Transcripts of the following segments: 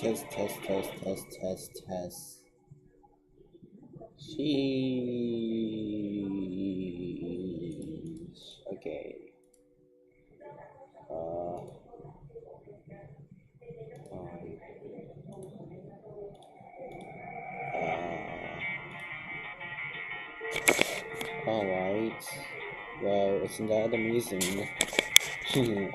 test. Sheesh. Okay. Alright. Well, isn't that amazing? Okay.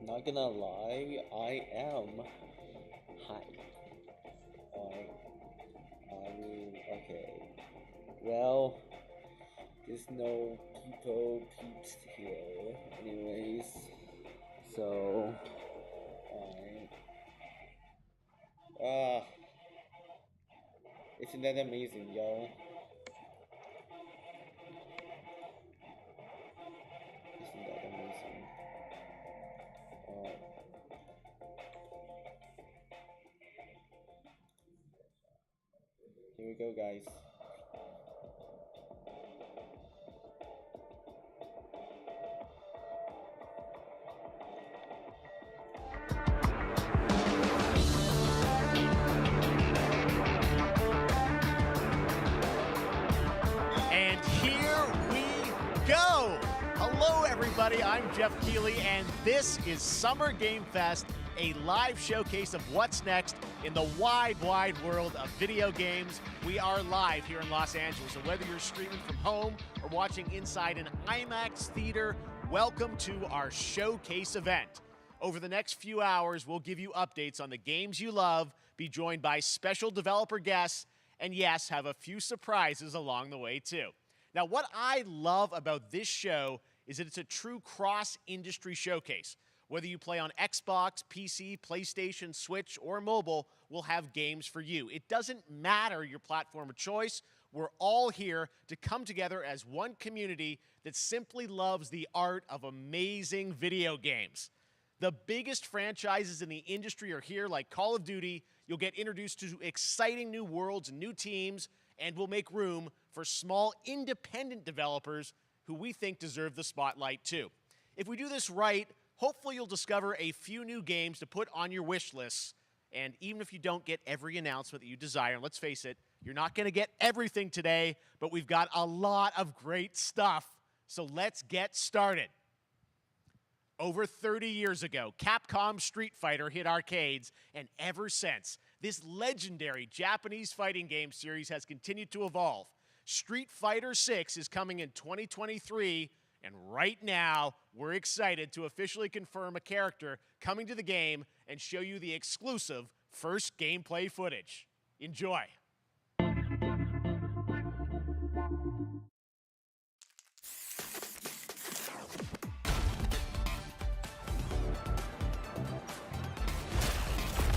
Not gonna lie, I am hyped. Okay. Well, there's no peeps here. Anyways, so, alright. Ah, isn't that amazing, yo? Isn't that amazing? Here we go, guys. And here we go. Hello, everybody. I'm Jeff Keighley, and this is Summer Game Fest, a live showcase of what's next in the wide world of video games. We are live here in Los Angeles, so whether you're streaming from home or watching inside an IMAX theater, welcome to our showcase event. Over the next few hours, we'll give you updates on the games you love, be joined by special developer guests, and yes, have a few surprises along the way too. Now, what I love about this show is that it's a true cross-industry showcase. Whether you play on Xbox, PC, PlayStation, Switch, or mobile, we'll have games for you. It doesn't matter your platform of choice. We're all here to come together as one community that simply loves the art of amazing video games. The biggest franchises in the industry are here, like Call of Duty. You'll get introduced to exciting new worlds and new teams, and we'll make room for small independent developers who we think deserve the spotlight too. If we do this right, hopefully you'll discover a few new games to put on your wish lists. And even if you don't get every announcement that you desire, and let's face it, you're not going to get everything today, but we've got a lot of great stuff. So let's get started. Over 30 years ago, Capcom Street Fighter hit arcades, and ever since, this legendary Japanese fighting game series has continued to evolve. Street Fighter 6 is coming in 2023, and right now, we're excited to officially confirm a character coming to the game and show you the exclusive first gameplay footage. Enjoy.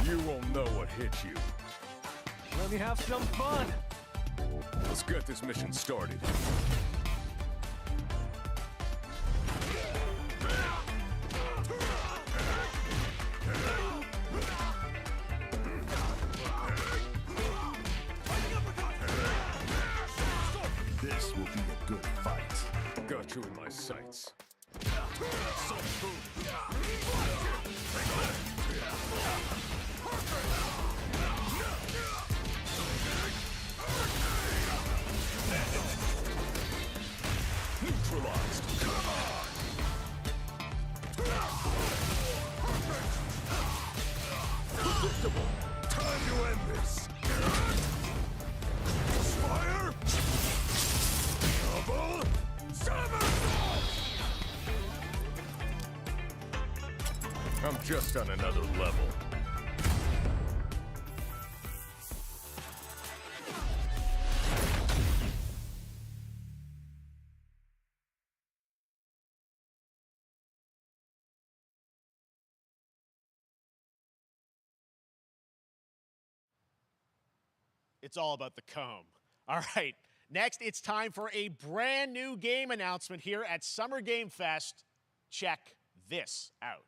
You won't know what hit you. Let me have some fun. Let's get this mission started. This will be a good fight. Got you in my sights. Neutralized. Predictable. Time to end this. Fire. Double. Somersault. I'm just on another level. it's all about the comb. All right, next it's time for a brand new game announcement here at Summer Game Fest. Check this out.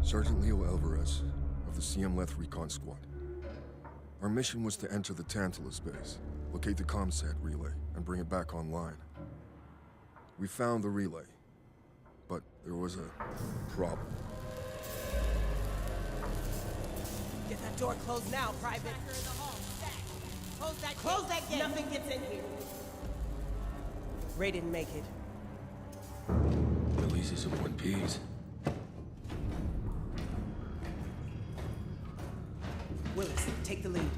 Sergeant Leo Alvarez of the CM Leth Recon Squad. Our mission was to enter the Tantalus base, locate the ComSat relay, and bring it back online. We found the relay, but there was a problem. Get that door closed now, Private. Close that gate. Nothing gets in here. Ray didn't make it. Releases of One Piece. Willis, take the lead.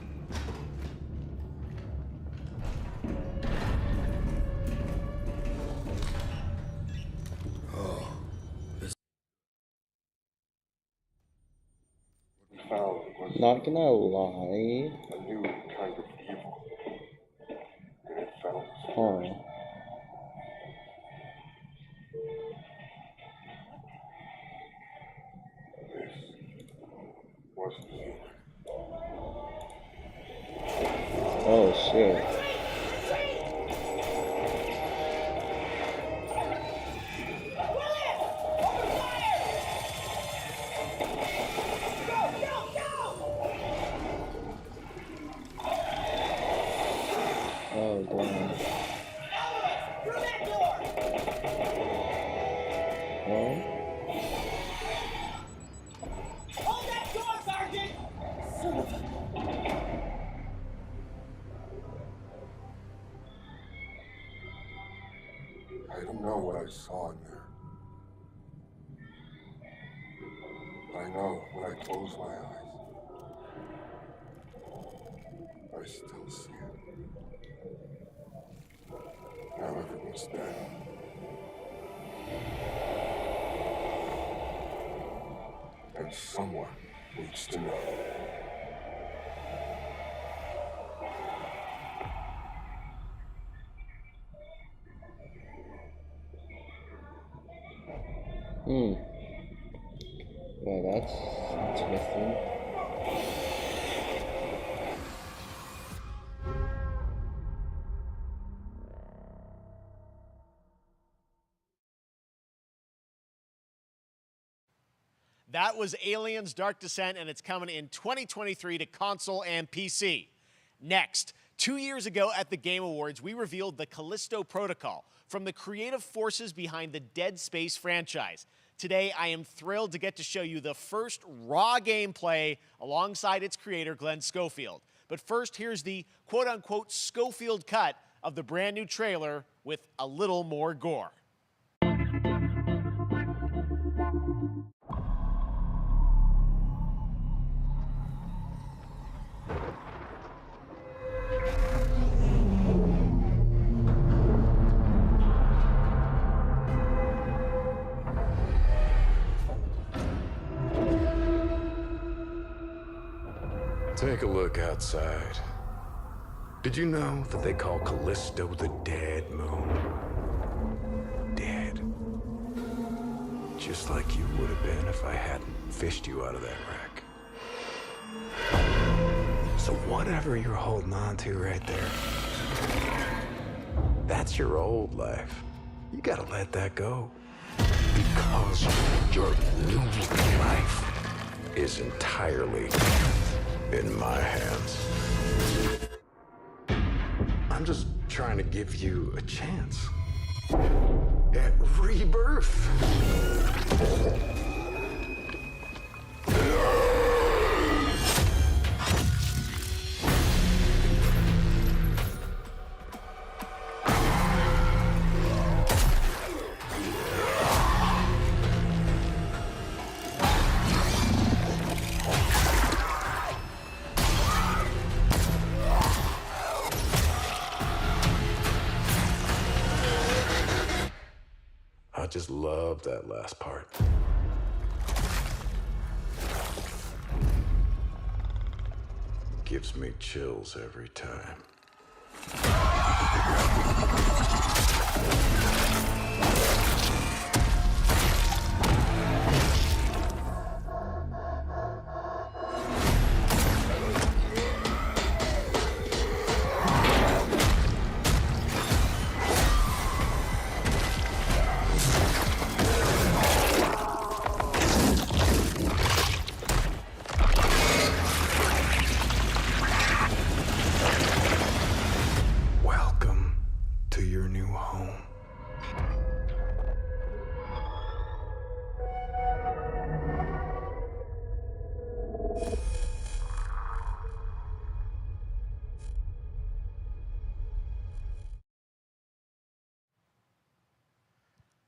Not gonna lie. A new kind of evil. And it found us. Huh. This wasn't human. Oh shit. Oh damn. Huh? Hold that door, Sergeant! I don't know what I saw in there. I know when I close my eyes, I still see it. Now everyone's dead. And someone needs to know. Well, that's interesting. That was Aliens Dark Descent, and it's coming in 2023 to console and PC. Next, 2 years ago at the Game Awards, we revealed the Callisto Protocol from the creative forces behind the Dead Space franchise. Today, I am thrilled to get to show you the first raw gameplay alongside its creator, Glenn Schofield. But first, here's the quote-unquote Schofield cut of the brand new trailer with a little more gore. Take a look outside. Did you know that they call Callisto the Dead Moon? Dead. Just like you would have been if I hadn't fished you out of that wreck. So whatever you're holding on to right there, that's your old life. You gotta let that go. Because your new life is entirely in my hands. I'm just trying to give you a chance at rebirth. I just love that last part. gives me chills every time. Welcome to your new home.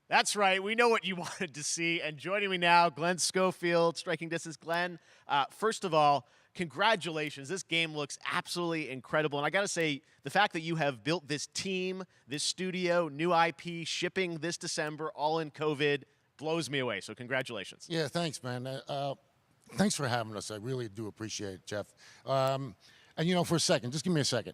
That's right. We know what you wanted to see. And joining me now, Glenn Schofield, Striking Distance. Glenn, first of all, congratulations. This game looks absolutely incredible. And I got to say, the fact that you have built this team, this studio, new IP, shipping this December, all in COVID, blows me away. So congratulations. Yeah, thanks, man. Thanks for having us. I really do appreciate it, Jeff. And, you know, for a second, just give me a second.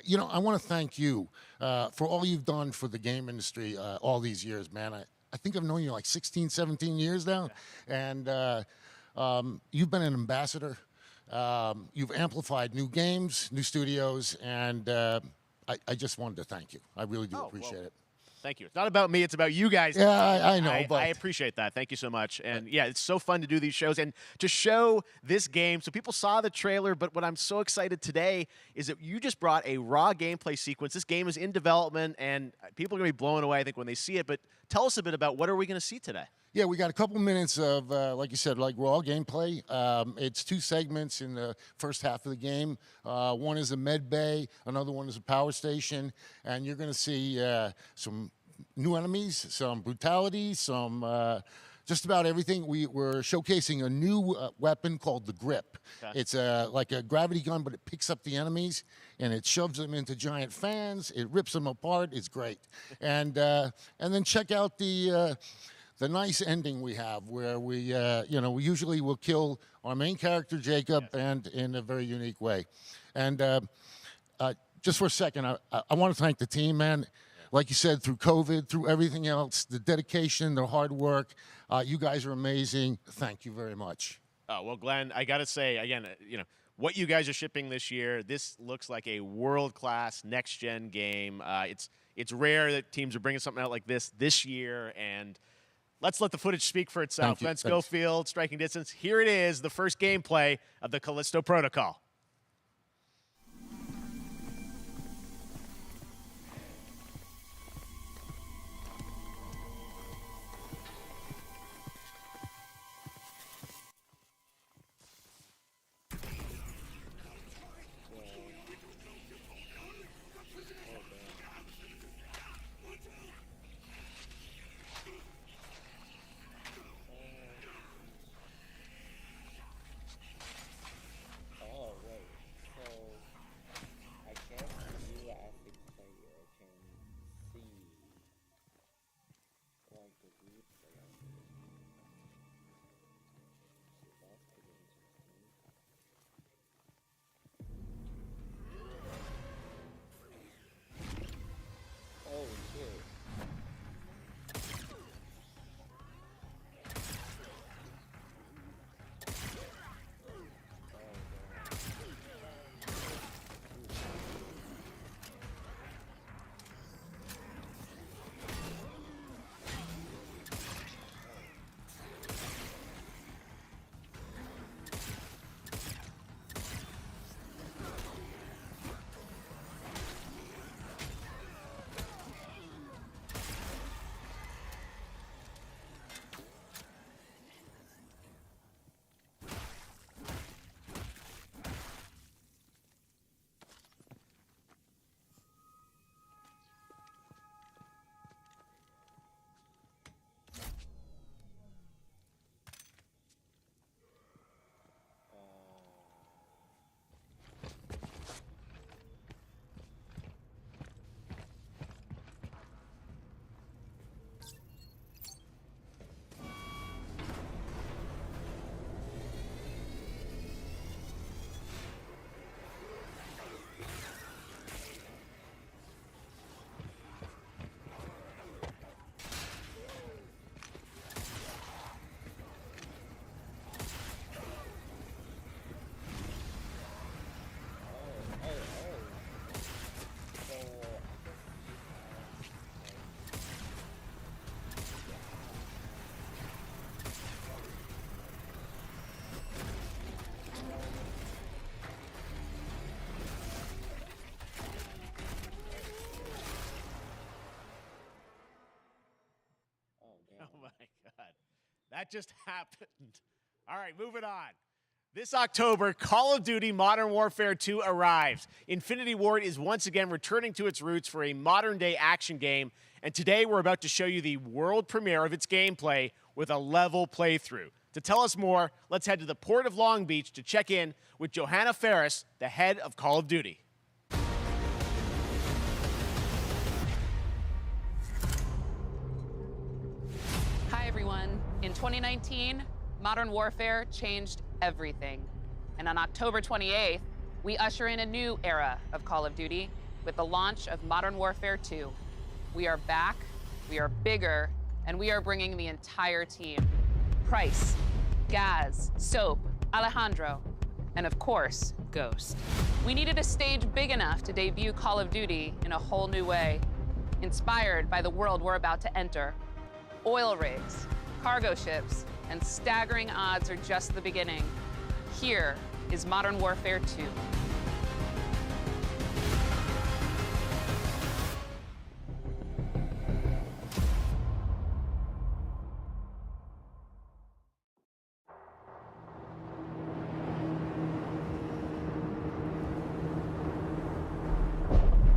You know, I want to thank you for all you've done for the game industry all these years, man. I think I've known you like 16, 17 years now. And you've been an ambassador. You've amplified new games, new studios, and I just wanted to thank you. I really do appreciate it. Thank you. It's not about me. It's about you guys. Yeah, I know, but I appreciate that. Thank you so much. And yeah, it's so fun to do these shows and to show this game. So people saw the trailer, but what I'm so excited today is that you just brought a raw gameplay sequence. This game is in development, and people are going to be blown away, I think, when they see it. But tell us a bit about what are we going to see today? Yeah, we got a couple minutes of, like you said, like raw gameplay. It's 2 segments in the first half of the game. One is a med bay, another one is a power station, and you're going to see some new enemies, some brutality, some just about everything. We're showcasing a new weapon called the Grip. Okay. It's like a gravity gun, but it picks up the enemies and it shoves them into giant fans. It rips them apart. It's great. And then check out the nice ending we have, where we, you know, we usually will kill our main character, Jacob, and in a very unique way. And just for a second, I want to thank the team, man. Like you said, through COVID, through everything else, the dedication, the hard work, you guys are amazing. Thank you very much. Well, Glenn, I got to say, again, you know, what you guys are shipping this year, this looks like a world-class next-gen game. It's rare that teams are bringing something out like this year, and let's let the footage speak for itself. Glenn Schofield, Striking Distance. Here it is, the first gameplay of the Callisto Protocol. That just happened. All right, moving on. This October, Call of Duty Modern Warfare 2 arrives. Infinity Ward is once again returning to its roots for a modern-day action game, and today we're about to show you the world premiere of its gameplay with a level playthrough. To tell us more, let's head to the Port of Long Beach to check in with Johanna Ferris, the head of Call of Duty. Hi, everyone. In 2019, Modern Warfare changed everything. And on October 28th, we usher in a new era of Call of Duty with the launch of Modern Warfare 2. We are back, we are bigger, and we are bringing the entire team. Price, Gaz, Soap, Alejandro, and of course, Ghost. We needed a stage big enough to debut Call of Duty in a whole new way, inspired by the world we're about to enter. Oil rigs, cargo ships, and staggering odds are just the beginning. Here is Modern Warfare 2.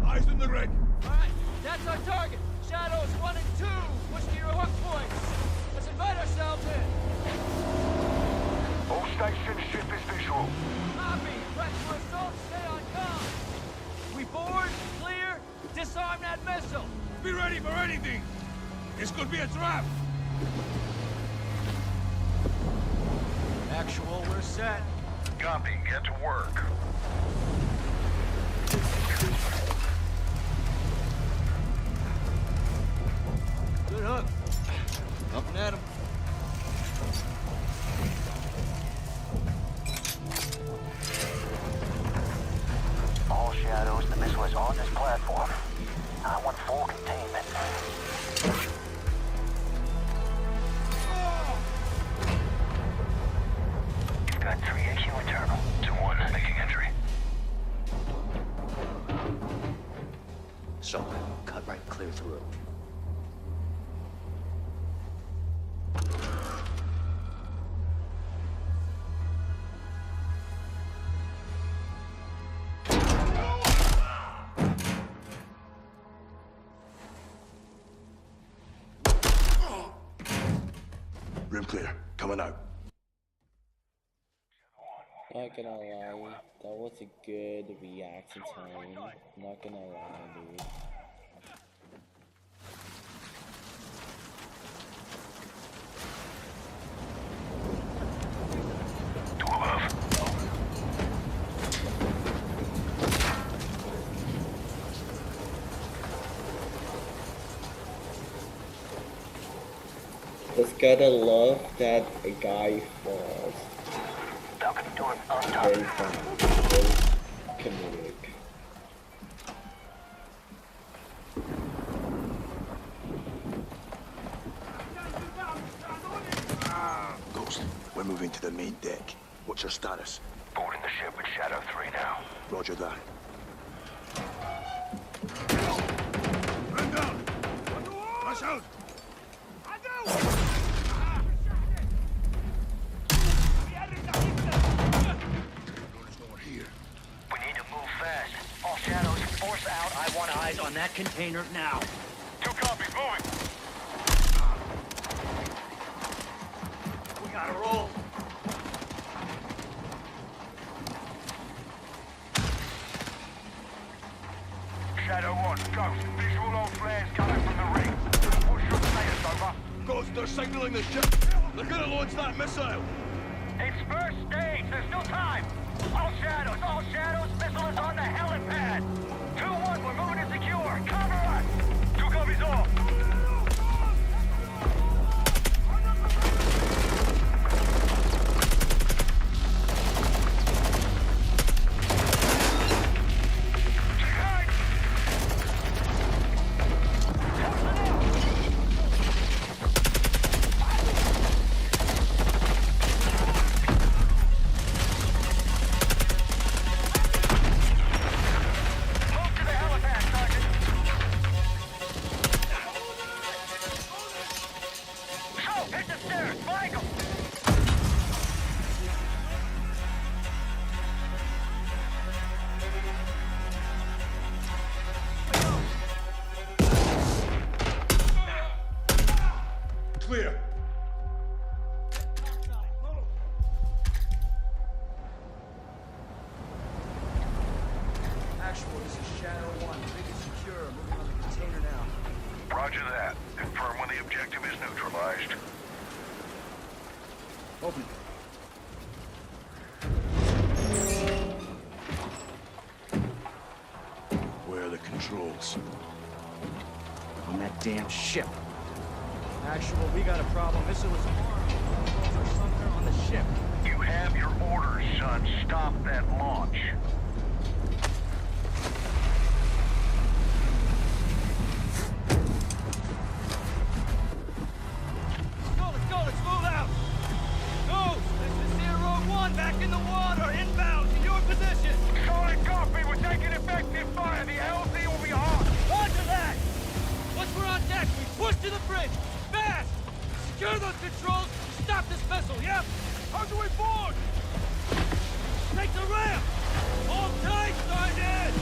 Eyes on the rig. All right, that's our target. Shadows 1 and 2. Push to your hook points. Let's invite ourselves in. All station ship is visual. Copy. Press for assault. Stay on comm. We board, clear, disarm that missile. Be ready for anything. This could be a trap. Actual, we're set. Copy. Get to work. Good hook. Up and at him. All Shadows, the missile is on this platform. I want full containment. You've got 3 AQ internal. 2-1, making entry. So, cut right clear through. Room clear. Coming out. Not gonna lie, that was a good reaction time. Not gonna lie, dude. Just gotta love that a guy falls. Balcony door on top. Very funny, very comedic. Ghost, we're moving to the main deck. What's your status? Boarding the ship with Shadow 3 now. Roger that. Man down! Rush out! We need to move fast. All Shadows, force out. I want eyes on that container now. 2 copies, moving! We gotta roll. Shadow 1, Ghost. Visual on flares coming from the ring. What's your status, over? Ghost, they're signaling the ship. They're gonna launch that missile. It's first stage. There's still time. All Shadows, missile is on the helipad. 2-1, we're moving to secure. Cover us. 2 copies off. Roger that. Confirm when the objective is neutralized. Open. Where are the controls? On that damn ship. Actual, we got a problem. Missile is armed. Controls are somewhere on the ship. You have your orders, son. Stop that launch. Let's move out! Ghost, this is Zero One, back in the water, inbound, to your position! Solid copy, we're taking effective fire. The LZ will be hot. Roger that! Once we're on deck, we push to the bridge! Fast! Secure those controls to stop this vessel, yep? How do we board? Take the ramp! Hold tight, Sergeant!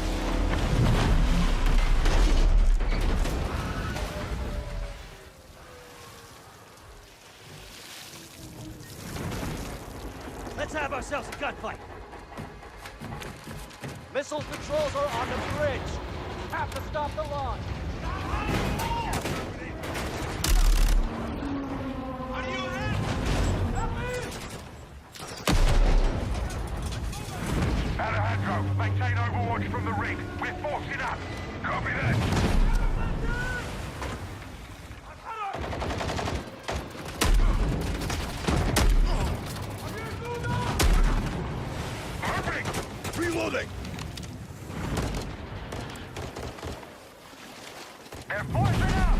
Let's have ourselves a gunfight. Missile controls are on the bridge. Have to stop the launch. Alejandro, maintain overwatch from the rig. We're forcing up. Copy that. Reloading! They're forcing up.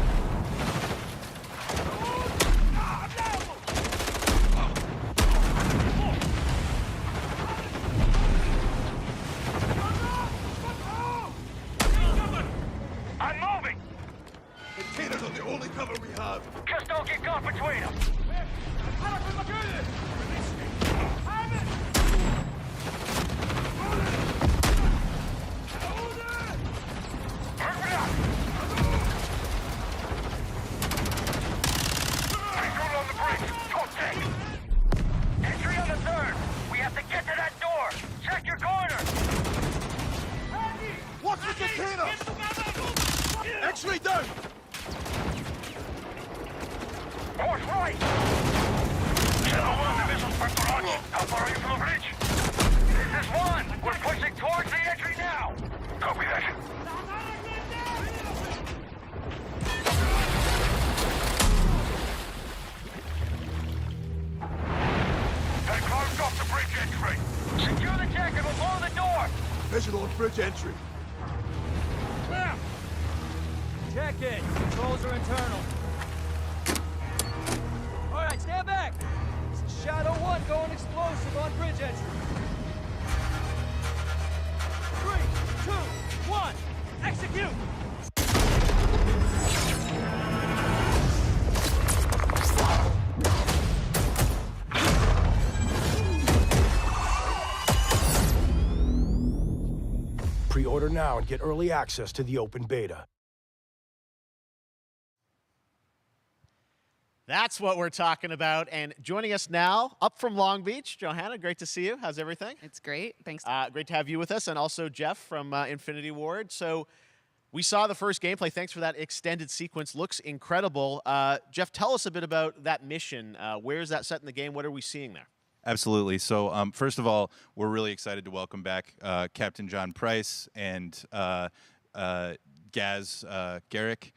I'm moving. Containers are the only cover we have. Just don't get caught between them. X-ray down! Course right! Zero One, the missile's prep for launch. How far are you from the bridge? This is One. We're pushing towards the entry now. Copy that. They closed off the bridge entry. Secure the deck and we'll blow the door. Visual on bridge entry. Check it. Controls are internal. All right, stand back. This is Shadow One going explosive on bridge entry. 3, 2, 1, execute! Pre-order now and get early access to the open beta. That's what we're talking about. And joining us now, up from Long Beach, Johanna, great to see you. How's everything? It's great. Thanks. Great to have you with us, and also Jeff from Infinity Ward. So we saw the first gameplay. Thanks for that extended sequence. Looks incredible. Jeff, tell us a bit about that mission. Where is that set in the game? What are we seeing there? Absolutely. So first of all, we're really excited to welcome back Captain John Price and Gaz Garrick.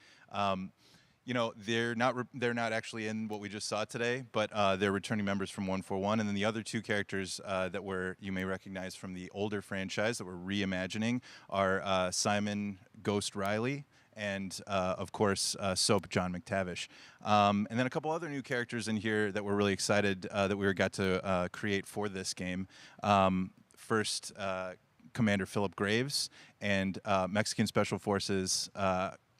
You know, they're not actually in what we just saw today, but they're returning members from 141. And then the other two characters that you may recognize from the older franchise that we're reimagining are Simon Ghost Riley and, of course, Soap John McTavish. And then a couple other new characters in here that we're really excited that we got to create for this game. First, Commander Philip Graves and Mexican Special Forces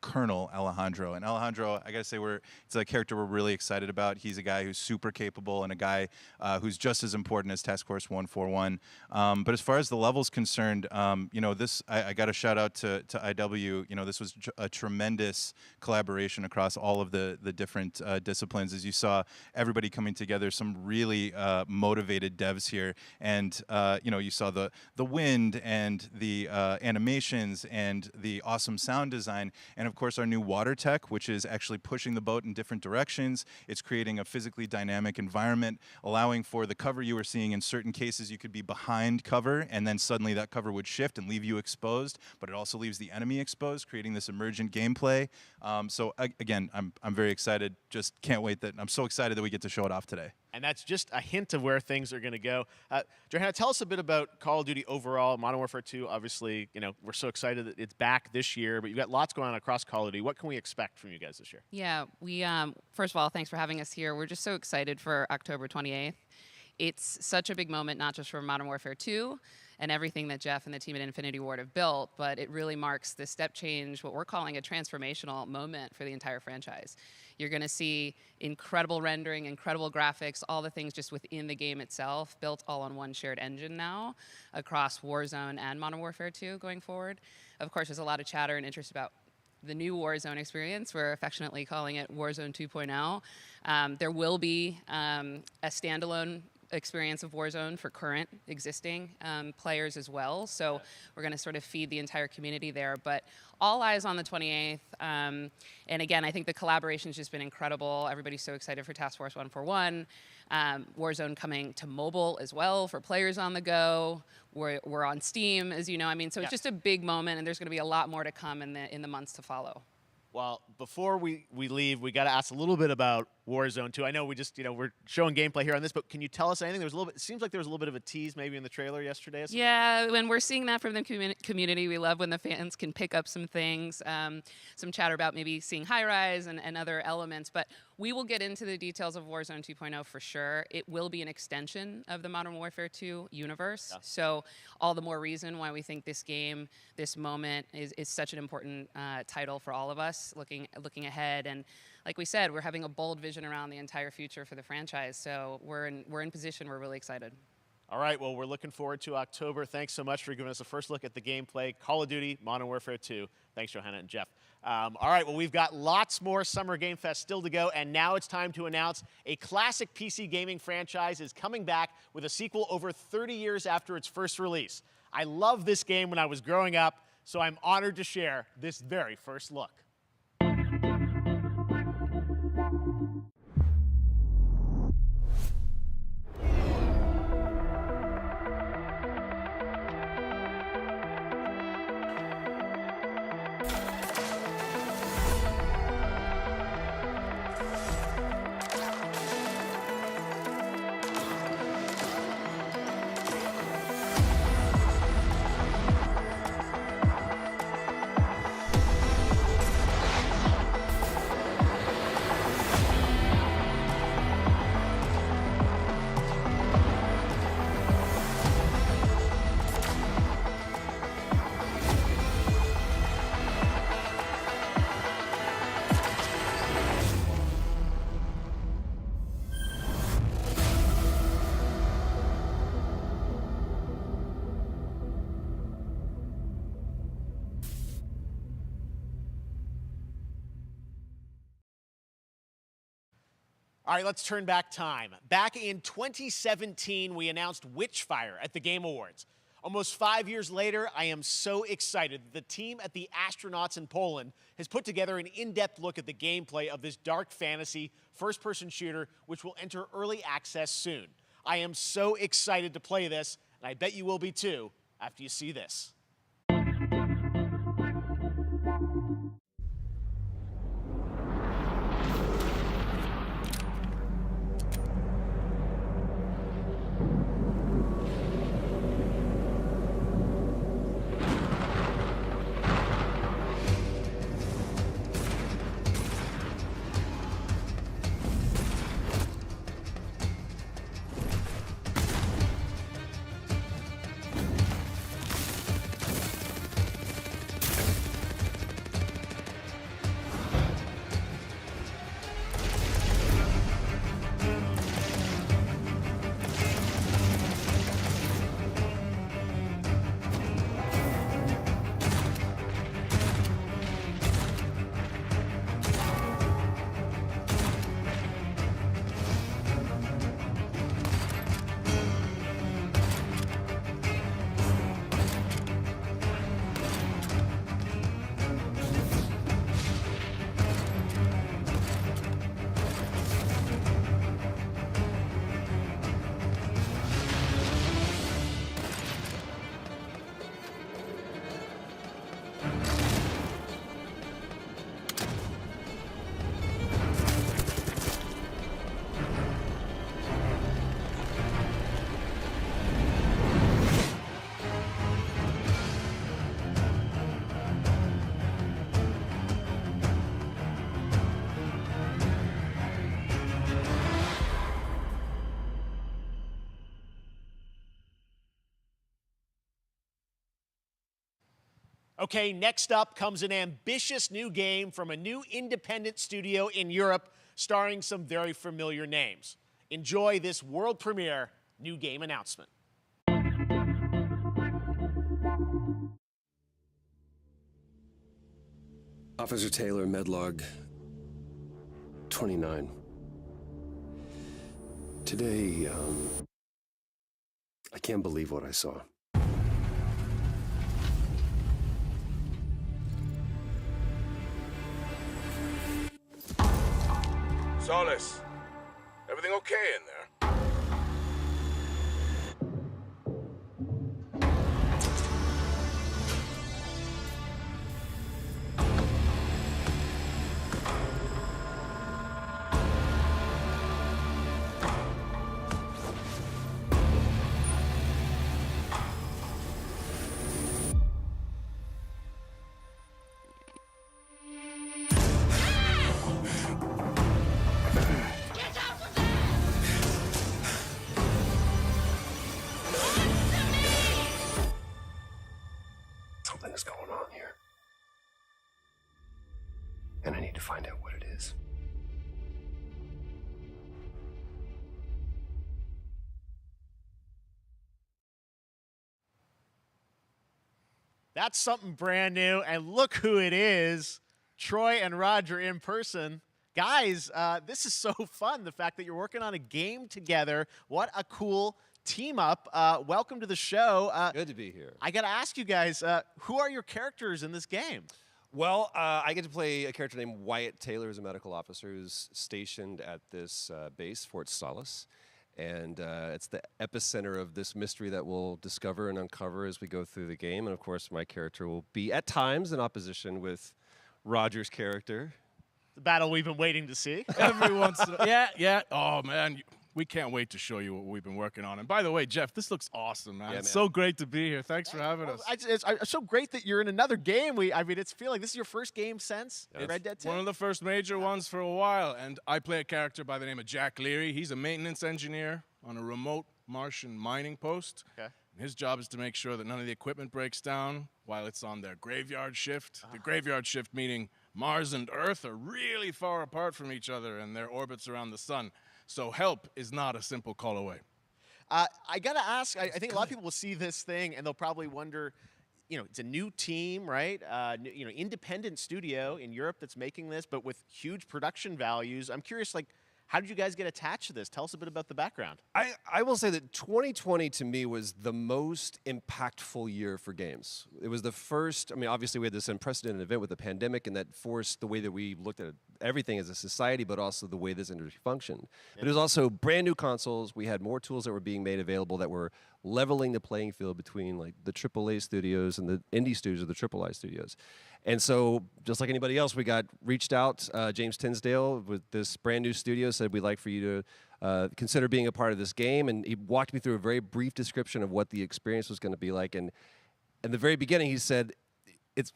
Colonel Alejandro. And Alejandro, I gotta say, it's a character we're really excited about. He's a guy who's super capable and a guy who's just as important as Task Force 141. But as far as the level's concerned, you know, I got to shout out to IW. You know, this was a tremendous collaboration across all of the different disciplines. As you saw, everybody coming together, some really motivated devs here. And, you know, you saw the wind and the animations and the awesome sound design. And of course, our new water tech, which is actually pushing the boat in different directions. It's creating a physically dynamic environment, allowing for the cover you were seeing. In certain cases, you could be behind cover, and then suddenly that cover would shift and leave you exposed, but it also leaves the enemy exposed, creating this emergent gameplay. Again, I'm very excited. Just can't wait I'm so excited that we get to show it off today. And that's just a hint of where things are going to go. Johanna, tell us a bit about Call of Duty overall. Modern Warfare 2, obviously, we're so excited that it's back this year, but you've got lots going on across Call of Duty. What can we expect from you guys this year? Yeah, we first of all, thanks for having us here. We're just so excited for October 28th. It's such a big moment, not just for Modern Warfare 2 and everything that Jeff and the team at Infinity Ward have built, but it really marks the step change, what we're calling a transformational moment for the entire franchise. You're going to see incredible rendering, incredible graphics, all the things just within the game itself, built all on one shared engine now across Warzone and Modern Warfare 2 going forward. Of course, there's a lot of chatter and interest about the new Warzone experience. We're affectionately calling it Warzone 2.0. There will be a standalone experience of Warzone for current existing players as well. So we're going to sort of feed the entire community there. But all eyes on the 28th. And again, I think the collaboration's just been incredible. Everybody's so excited for Task Force 141. Warzone coming to mobile as well for players on the go. We're on Steam, as you know. I mean, so it's just a big moment, and there's going to be a lot more to come in the months to follow. Well, before we leave, we got to ask a little bit about Warzone 2. I know we just, we're showing gameplay here on this, but can you tell us anything? It seems like there was a little bit of a tease maybe in the trailer yesterday. Yeah, when we're seeing that from the community, we love when the fans can pick up some things, some chatter about maybe seeing high-rise and other elements, but we will get into the details of Warzone 2.0 for sure. It will be an extension of the Modern Warfare 2 universe, so all the more reason why we think this game, this moment, is such an important title for all of us looking ahead. And like we said, we're having a bold vision around the entire future for the franchise, so we're in position. We're really excited. All right, well, we're looking forward to October. Thanks so much for giving us a first look at the gameplay. Call of Duty, Modern Warfare 2. Thanks, Johanna and Jeff. All right, well, we've got lots more Summer Game Fest still to go, and now it's time to announce a classic PC gaming franchise is coming back with a sequel over 30 years after its first release. I loved this game when I was growing up, so I'm honored to share this very first look. All right, let's turn back time. Back in 2017, we announced Witchfire at the Game Awards. Almost 5 years later, I am so excited that the team at the Astronauts in Poland has put together an in-depth look at the gameplay of this dark fantasy first-person shooter, which will enter early access soon. I am so excited to play this, and I bet you will be too after you see this. Okay, next up comes an ambitious new game from a new independent studio in Europe starring some very familiar names. Enjoy this world premiere new game announcement. Officer Taylor, Medlog 29. Today, I can't believe what I saw. Solis, everything okay in there? Something's going on here. And I need to find out what it is. That's something brand new, and look who it is. Troy and Roger in person. Guys, this is so fun, the fact that you're working on a game together. What a cool team up. Welcome to the show. Good to be here. I got to ask you guys, who are your characters in this game? Well, I get to play a character named Wyatt Taylor, who's a medical officer who's stationed at this base, Fort Solis. And it's the epicenter of this mystery that we'll discover and uncover as we go through the game. And of course, my character will be at times in opposition with Roger's character. The battle we've been waiting to see. Every once in a yeah. Oh, man. We can't wait to show you what we've been working on. And by the way, Jeff, this looks awesome, man. Yeah, It's man. so great to be here. Thanks for having us. It's so great that you're in another game. I mean, it's feeling like this is your first game since Red Dead 2? One of the first major ones for a while. And I play a character by the name of Jack Leary. He's a maintenance engineer on a remote Martian mining post. Okay. And his job is to make sure that none of the equipment breaks down while it's on their graveyard shift. The graveyard shift meaning Mars and Earth are really far apart from each other and their orbits around the sun. So help is not a simple call away. I got to ask, I think a lot of people will see this thing and they'll probably wonder, it's a new team, right? Independent studio in Europe that's making this, but with huge production values. I'm curious, how did you guys get attached to this? Tell us a bit about the background. I will say that 2020 to me was the most impactful year for games. It was the first, obviously we had this unprecedented event with the pandemic and that forced the way that we looked at everything as a society, but also the way this industry functioned. But it was also brand new consoles. We had more tools that were being made available that were leveling the playing field between the AAA studios and the indie studios or the AAA studios. And so, just like anybody else, we got reached out. James Tinsdale with this brand new studio said, we'd like for you to consider being a part of this game. And he walked me through a very brief description of what the experience was going to be like. And in the very beginning, he said,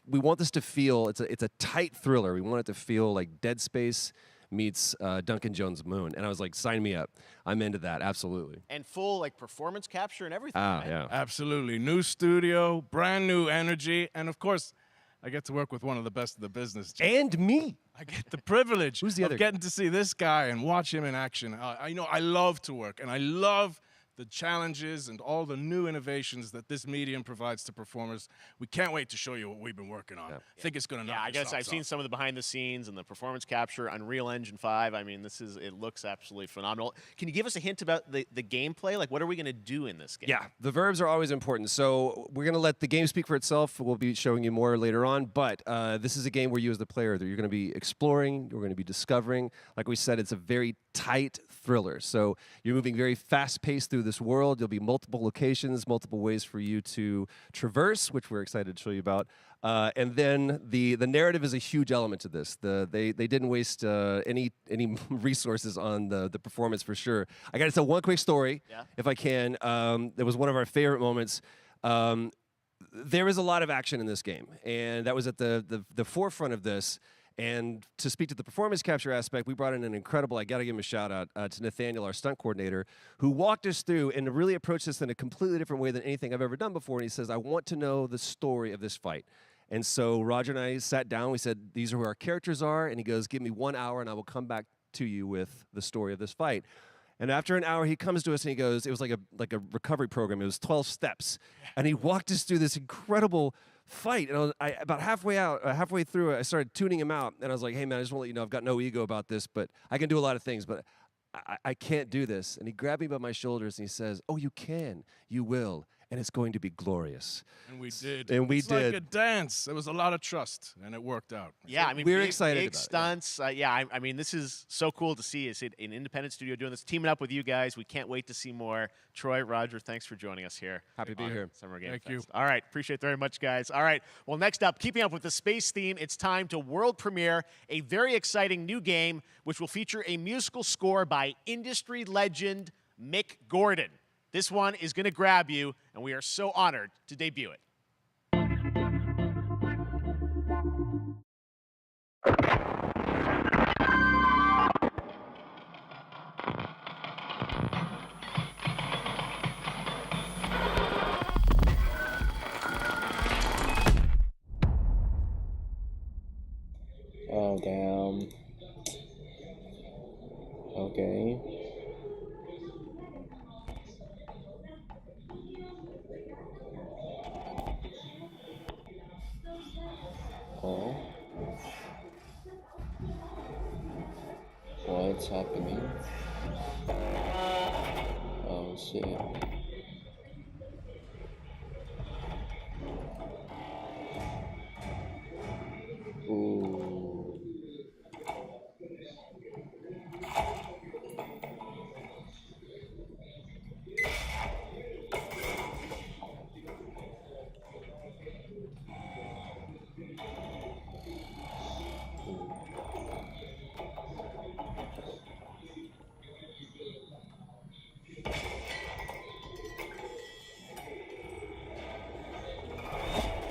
we want this to feel, it's a tight thriller. We want it to feel like Dead Space meets Duncan Jones' Moon. And I was like, sign me up. I'm into that, absolutely. And full performance capture and everything, right? Yeah. Absolutely. New studio, brand new energy, and of course, I get to work with one of the best in the business. And me. I get the privilege Who's the of other getting to see this guy and watch him in action. I love to work, and I love the challenges and all the new innovations that this medium provides to performers. We can't wait to show you what we've been working on. I think it's going to knock I your guess I've socks seen off. some of the behind the scenes and the performance capture, Unreal Engine 5. I mean, it looks absolutely phenomenal. Can you give us a hint about the gameplay? What are we going to do in this game? Yeah, the verbs are always important. So we're going to let the game speak for itself. We'll be showing you more later on. But this is a game where you as the player, you're going to be exploring, you're going to be discovering. Like we said, it's a very tight thriller. So you're moving very fast-paced through this world. There'll be multiple locations, multiple ways for you to traverse, which we're excited to show you about. And then the narrative is a huge element to this. They didn't waste any resources on the performance for sure. I got to tell one quick story, if I can. It was one of our favorite moments. There is a lot of action in this game, and that was at the forefront of this. And to speak to the performance capture aspect, we brought in an incredible, I got to give him a shout out to Nathaniel, our stunt coordinator, who walked us through and really approached this in a completely different way than anything I've ever done before. And he says, I want to know the story of this fight. And so Roger and I sat down. We said, these are who our characters are. And he goes, give me 1 hour and I will come back to you with the story of this fight. And after an hour, he comes to us and he goes, it was like a recovery program. It was 12 steps. And he walked us through this incredible fight. And about halfway through, I started tuning him out. And I was like, hey, man, I just want to let you know I've got no ego about this, but I can do a lot of things, but I can't do this. And he grabbed me by my shoulders and he says, oh, you can. You will. And it's going to be glorious. And we did. And we it's did. like a dance. There was a lot of trust, and it worked out. Yeah, I mean, we're big, excited big about it, stunts. I mean, this is so cool to see. It's an independent studio doing this, teaming up with you guys. We can't wait to see more. Troy, Roger, thanks for joining us here. Happy to be here. Summer Game Thank Fest. you. All right, appreciate it very much, guys. All right, well, next up, keeping up with the space theme, it's time to world premiere a very exciting new game, which will feature a musical score by industry legend Mick Gordon. This one is going to grab you, and we are so honored to debut it. Oh, damn. Okay. Oh. What's happening? Oh, shit. Ooh.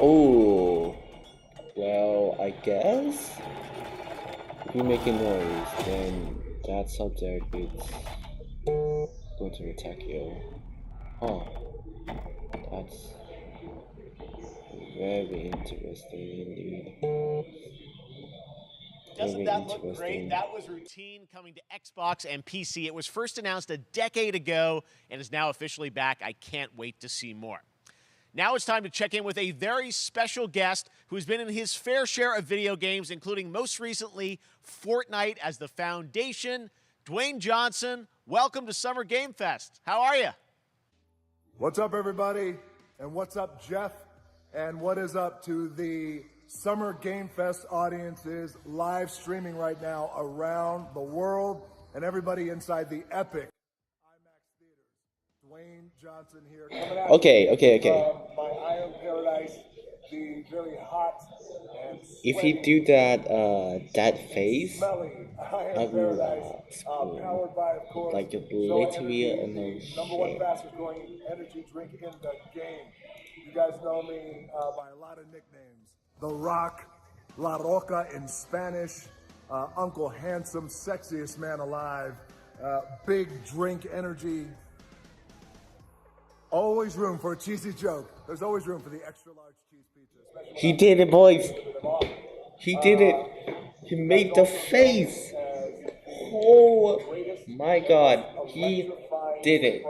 Oh, well, I guess if you make a noise, then that subject is going to attack you. Huh. That's very interesting indeed. Doesn't that look great? That was routine coming to Xbox and PC. It was first announced a decade ago and is now officially back. I can't wait to see more. Now it's time to check in with a very special guest who's been in his fair share of video games, including most recently Fortnite as the foundation. Dwayne Johnson, welcome to Summer Game Fest. How are you? What's up, everybody? And what's up, Jeff? And what is up to the Summer Game Fest audiences live streaming right now around the world and everybody inside the Epic IMAX theaters. Dwayne Johnson here. Coming out Okay. My Iron Paradise, the very hot and If you do that face, smelly I Iron will Paradise, powered by, of course, like Joy literally Energy, no the number one shit. fastest growing energy drink in the game. You guys know me by a lot of nicknames. The Rock, La Roca in Spanish, Uncle Handsome, sexiest man alive, big drink energy. Always room for a cheesy joke. There's always room for the extra large cheese pizza. He did it, boys. He did it. He made the face. Oh my god. He did it.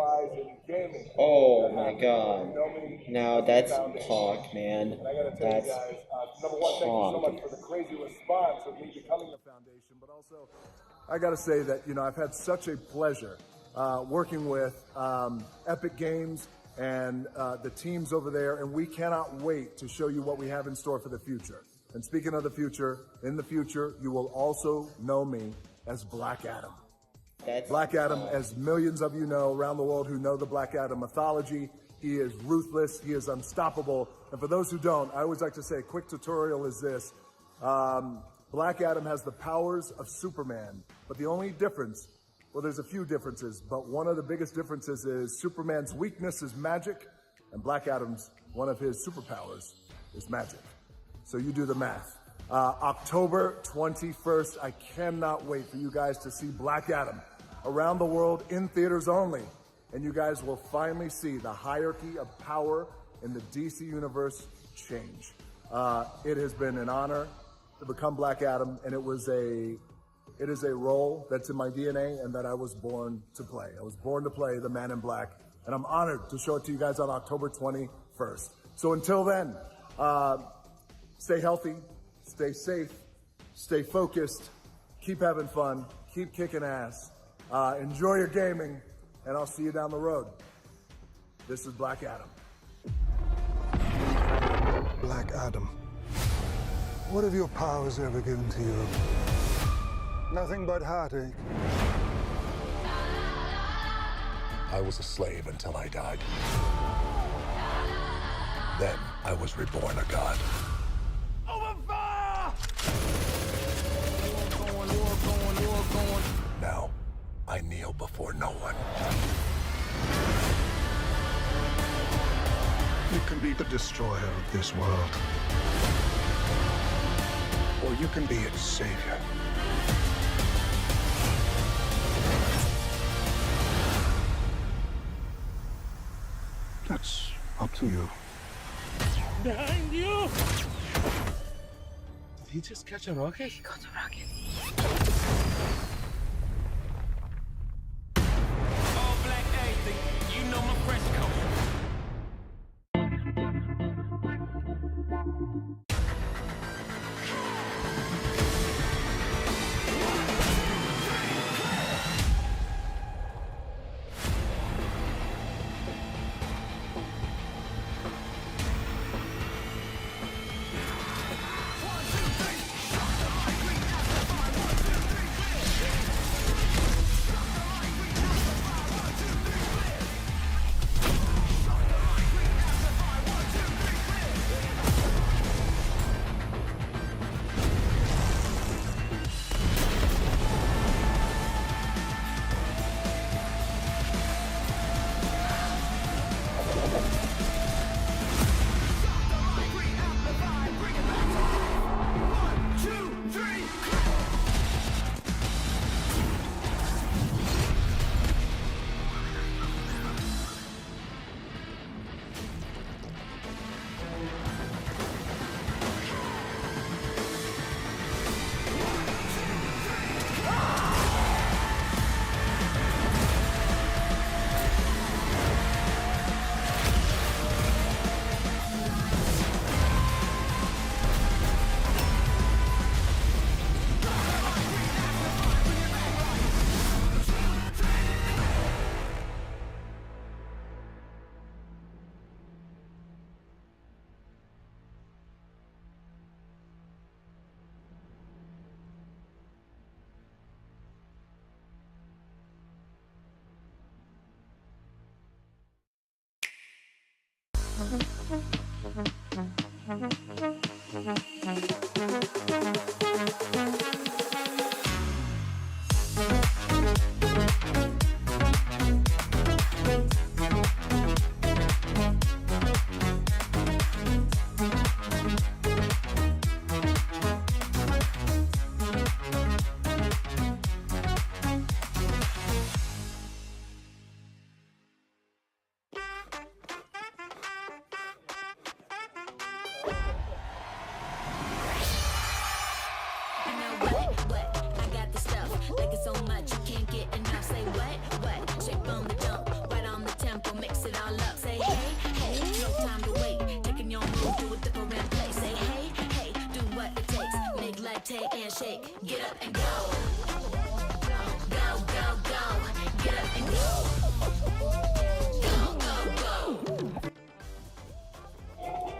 Oh my god. Now that's Pac, man. That's Number one, thank you so much Pac. for the crazy response of me becoming the foundation, but also I got to say that, I've had such a pleasure working with Epic Games and the teams over there, and we cannot wait to show you what we have in store for the future. And speaking of the future, in the future, you will also know me as Black Adam. Black Adam, as millions of you know around the world who know the Black Adam mythology, he is ruthless, he is unstoppable. And for those who don't, I always like to say a quick tutorial is this. Black Adam has the powers of Superman, but the only difference, well, there's a few differences, but one of the biggest differences is Superman's weakness is magic, and Black Adam's, one of his superpowers, is magic. So you do the math. October 21st, I cannot wait for you guys to see Black Adam around the world in theaters only. And you guys will finally see the hierarchy of power in the DC universe change. It has been an honor to become Black Adam, and it is a role that's in my DNA and that I was born to play. I was born to play the Man in Black, and I'm honored to show it to you guys on October 21st. So until then, stay healthy, stay safe, stay focused, keep having fun, keep kicking ass, enjoy your gaming, and I'll see you down the road. This is Black Adam. Black Adam. What have your powers ever given to you? Nothing but heartache. I was a slave until I died. Then I was reborn a god. Now, I kneel before no one. You can be the destroyer of this world. Or you can be its savior. That's up to you. Behind you! Did he just catch a rocket? He got a rocket. All black anything, you know my fresh coat.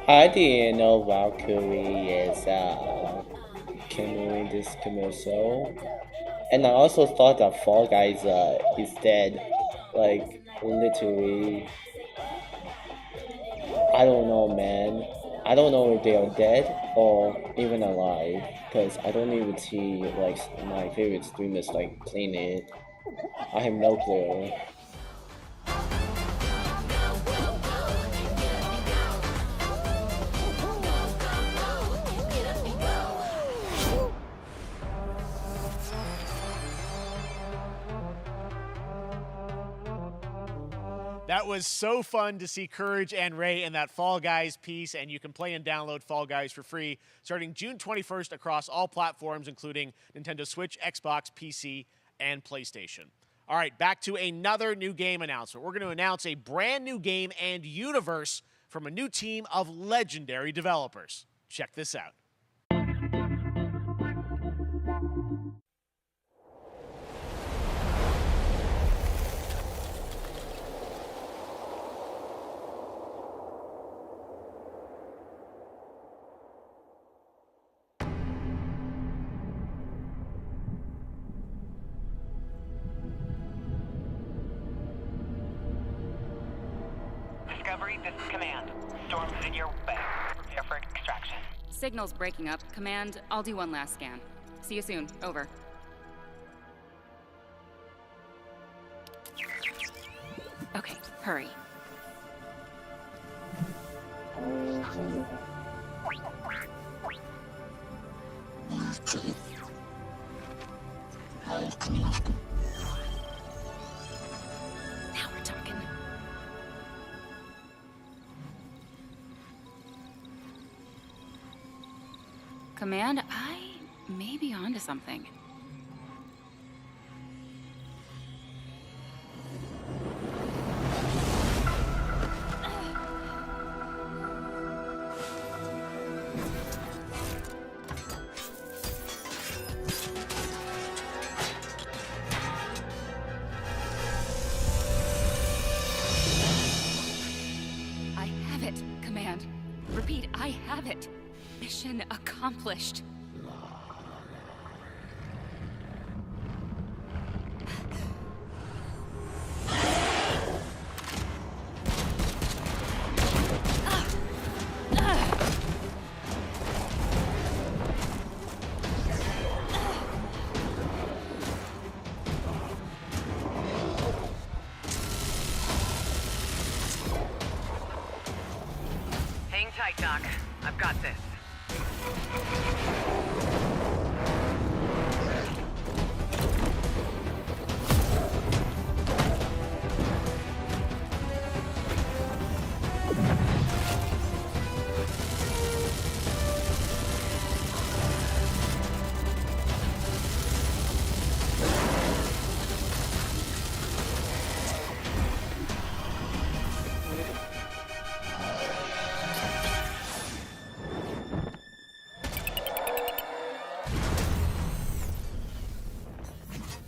I didn't know Valkyrie is doing this commercial, and I also thought that Fall Guys is dead. Like literally, I don't know, man. I don't know if they are dead or even alive, because I don't even see like my favorite streamers like playing it. I have no clue. That was so fun to see Courage and Ray in that Fall Guys piece, and you can play and download Fall Guys for free starting June 21st across all platforms, including Nintendo Switch, Xbox, PC, and PlayStation. All right, back to another new game announcement. We're going to announce a brand new game and universe from a new team of legendary developers. Check this out. Discovery, this is Command. Storm's in your way. Prepare for extraction. Signal's breaking up. Command, I'll do one last scan. See you soon. Over. Okay, hurry. Now we're talking. Command, I may be onto something. I have it, Command. Repeat, I have it. Mission accomplished. Hang tight, Doc. I've got this.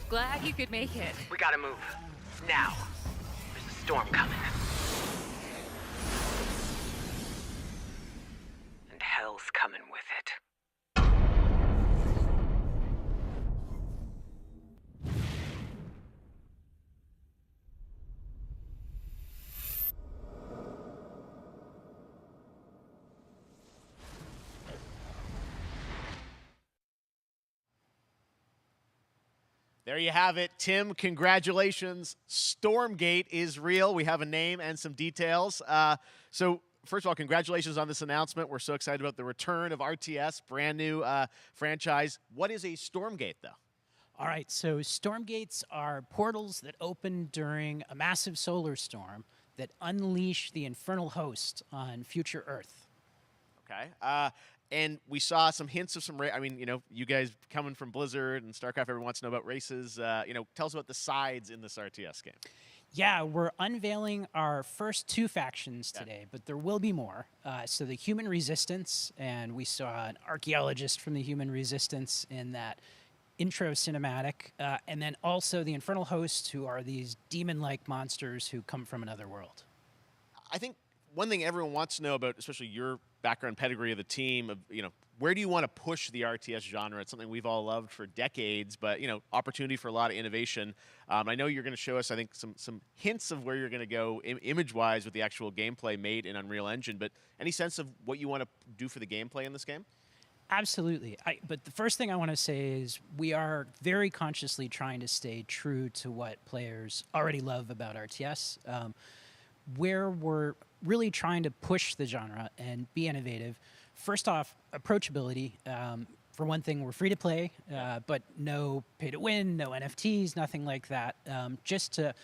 Glad you could make it. We gotta move. Now. There's a storm coming. And hell's coming with it. There you have it. Tim, congratulations. Stormgate is real. We have a name and some details. So first of all, congratulations on this announcement. We're so excited about the return of RTS, brand new franchise. What is a Stormgate, though? All right, so Stormgates are portals that open during a massive solar storm that unleash the infernal host on future Earth. Okay. And we saw some hints of some, I mean, you know, you guys coming from Blizzard and StarCraft, everyone wants to know about races. You know, tell us about the sides in this RTS game. Yeah, we're unveiling our first 2 factions today, but there will be more. So the Human Resistance, and we saw an archaeologist from the Human Resistance in that intro cinematic, and then also the Infernal Hosts, who are these demon-like monsters who come from another world. I think one thing everyone wants to know about, especially your background pedigree of the team, of, you know, where do you want to push the RTS genre? It's something we've all loved for decades, but, you know, opportunity for a lot of innovation. I know you're going to show us, I think, some hints of where you're going to go image-wise with the actual gameplay made in Unreal Engine, but any sense of what you want to do for the gameplay in this game? Absolutely. But the first thing I want to say is we are very consciously trying to stay true to what players already love about RTS. Where we're really trying to push the genre and be innovative. First off, approachability. For one thing, we're free to play, but no pay to win, no NFTs, nothing like that. Just to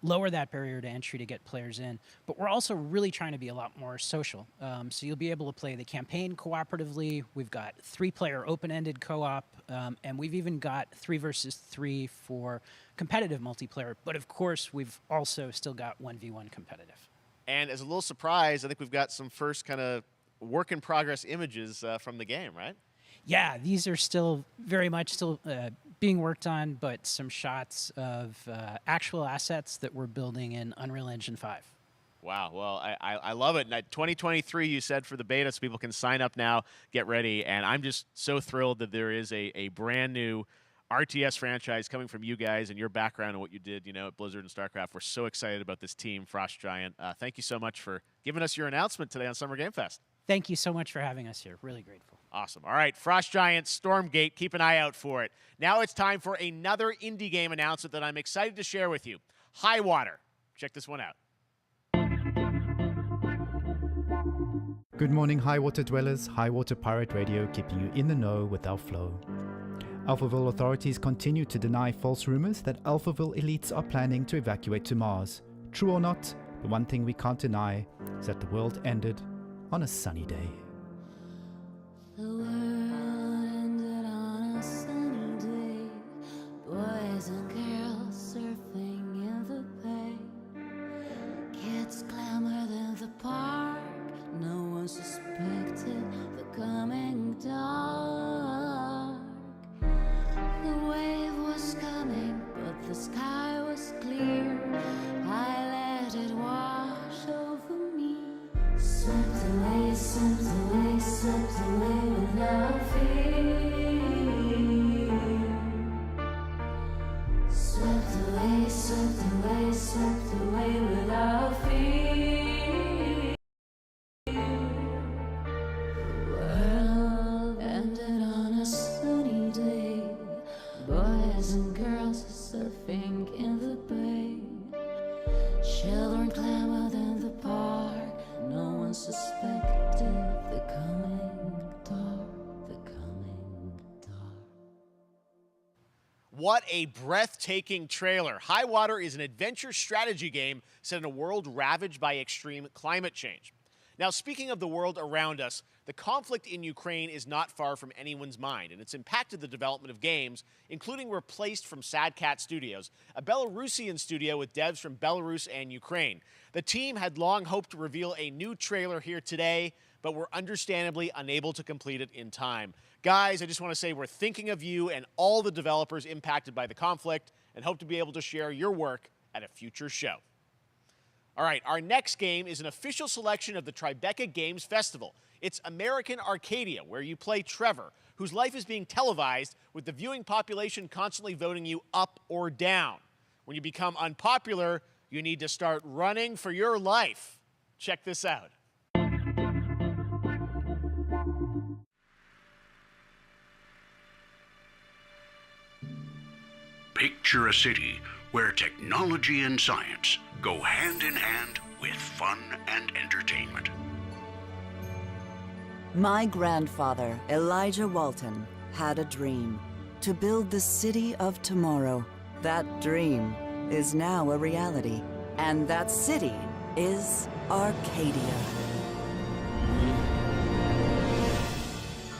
lower that barrier to entry to get players in. But we're also really trying to be a lot more social. So you'll be able to play the campaign cooperatively. We've got 3-player open-ended co-op, and we've even got 3 versus 3 for competitive multiplayer. But of course, we've also still got 1v1 competitive. And as a little surprise, I think we've got some first kind of work-in-progress images from the game, right? Yeah, these are still very much still being worked on, but some shots of actual assets that we're building in Unreal Engine 5. Wow. Well, I love it. 2023, you said, for the beta, so people can sign up now, get ready. And I'm just so thrilled that there is a brand new RTS franchise coming from you guys and your background and what you did, at Blizzard and StarCraft. We're so excited about this team, Frost Giant. Thank you so much for giving us your announcement today on Summer Game Fest. Thank you so much for having us here. Really grateful. Awesome. All right, Frost Giant, Stormgate, keep an eye out for it. Now it's time for another indie game announcement that I'm excited to share with you. Highwater. Check this one out. Good morning, Highwater dwellers. Highwater Pirate Radio, keeping you in the know with our flow. Alphaville authorities continue to deny false rumors that Alphaville elites are planning to evacuate to Mars. True or not, the one thing we can't deny is that the world ended on a sunny day. The world ended on a sunny day. Boys and girls surfing in the bay. Kids clamored in the park. No one suspected the coming dark. The wave was coming, but the sky was clear. I let it wash over me. Swept away, swept away, swept away without fear. Swept away, swept away, swept away without fear. The world ended on a sunny day. Boys and girls surfing in the bay. Children clamored in the park. No one suspected the coming dark, the coming dark. What a breathtaking trailer. Highwater is an adventure strategy game set in a world ravaged by extreme climate change. Now, speaking of the world around us, the conflict in Ukraine is not far from anyone's mind, and it's impacted the development of games, including Replaced from Sad Cat Studios, a Belarusian studio with devs from Belarus and Ukraine. The team had long hoped to reveal a new trailer here today, but were understandably unable to complete it in time. Guys, I just want to say we're thinking of you and all the developers impacted by the conflict, and hope to be able to share your work at a future show. All right, our next game is an official selection of the Tribeca Games Festival. It's American Arcadia, where you play Trevor, whose life is being televised with the viewing population constantly voting you up or down. When you become unpopular, you need to start running for your life. Check this out. Picture a city where technology and science go hand in hand with fun and entertainment. My grandfather, Elijah Walton, had a dream to build the city of tomorrow. That dream is now a reality, and that city is Arcadia.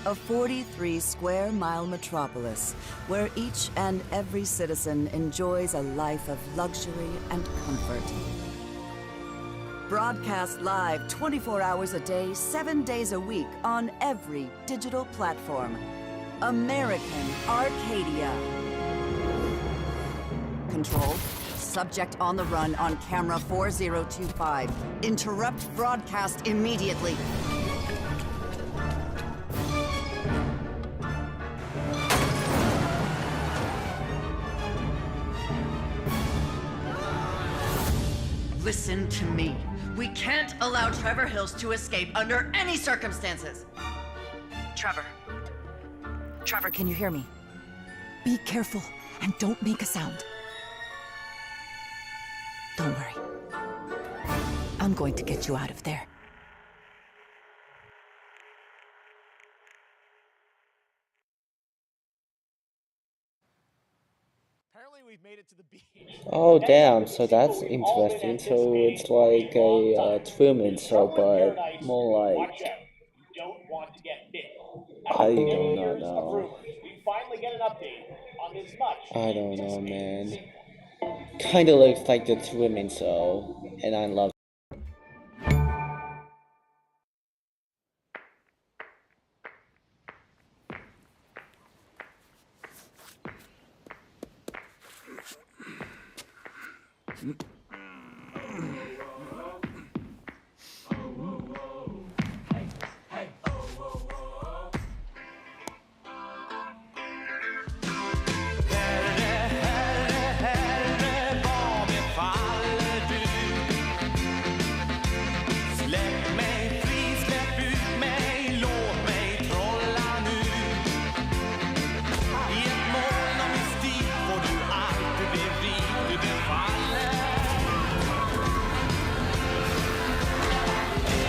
A 43-square-mile metropolis where each and every citizen enjoys a life of luxury and comfort. Broadcast live 24 hours a day, 7 days a week on every digital platform. American Arcadia. Control. Subject on the run on camera 4025. Interrupt broadcast immediately. Listen to me. We can't allow Trevor Hills to escape under any circumstances. Trevor. Trevor, can you hear me? Be careful and don't make a sound. Don't worry. I'm going to get you out of there. Apparently finally, we've made it to the beach. Oh damn, so that's interesting. So it's like a Truman Show, but more like I do not know. We finally get an update on this much. I don't know, man. Kinda looks like the Truman Show, and I love.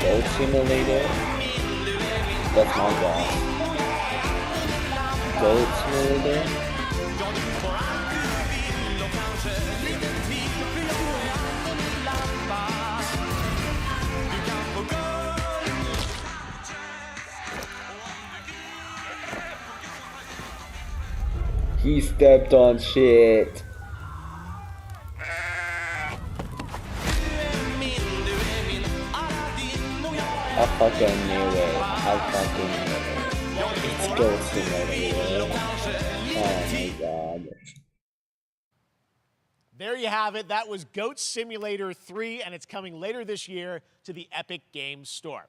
Goat Simulator. That's my guy. Goat Simulator. He stepped on shit. I fucking knew it. I fucking knew it. It's Goat Simulator. Oh my god. There you have it. That was Goat Simulator 3, and it's coming later this year to the Epic Games Store.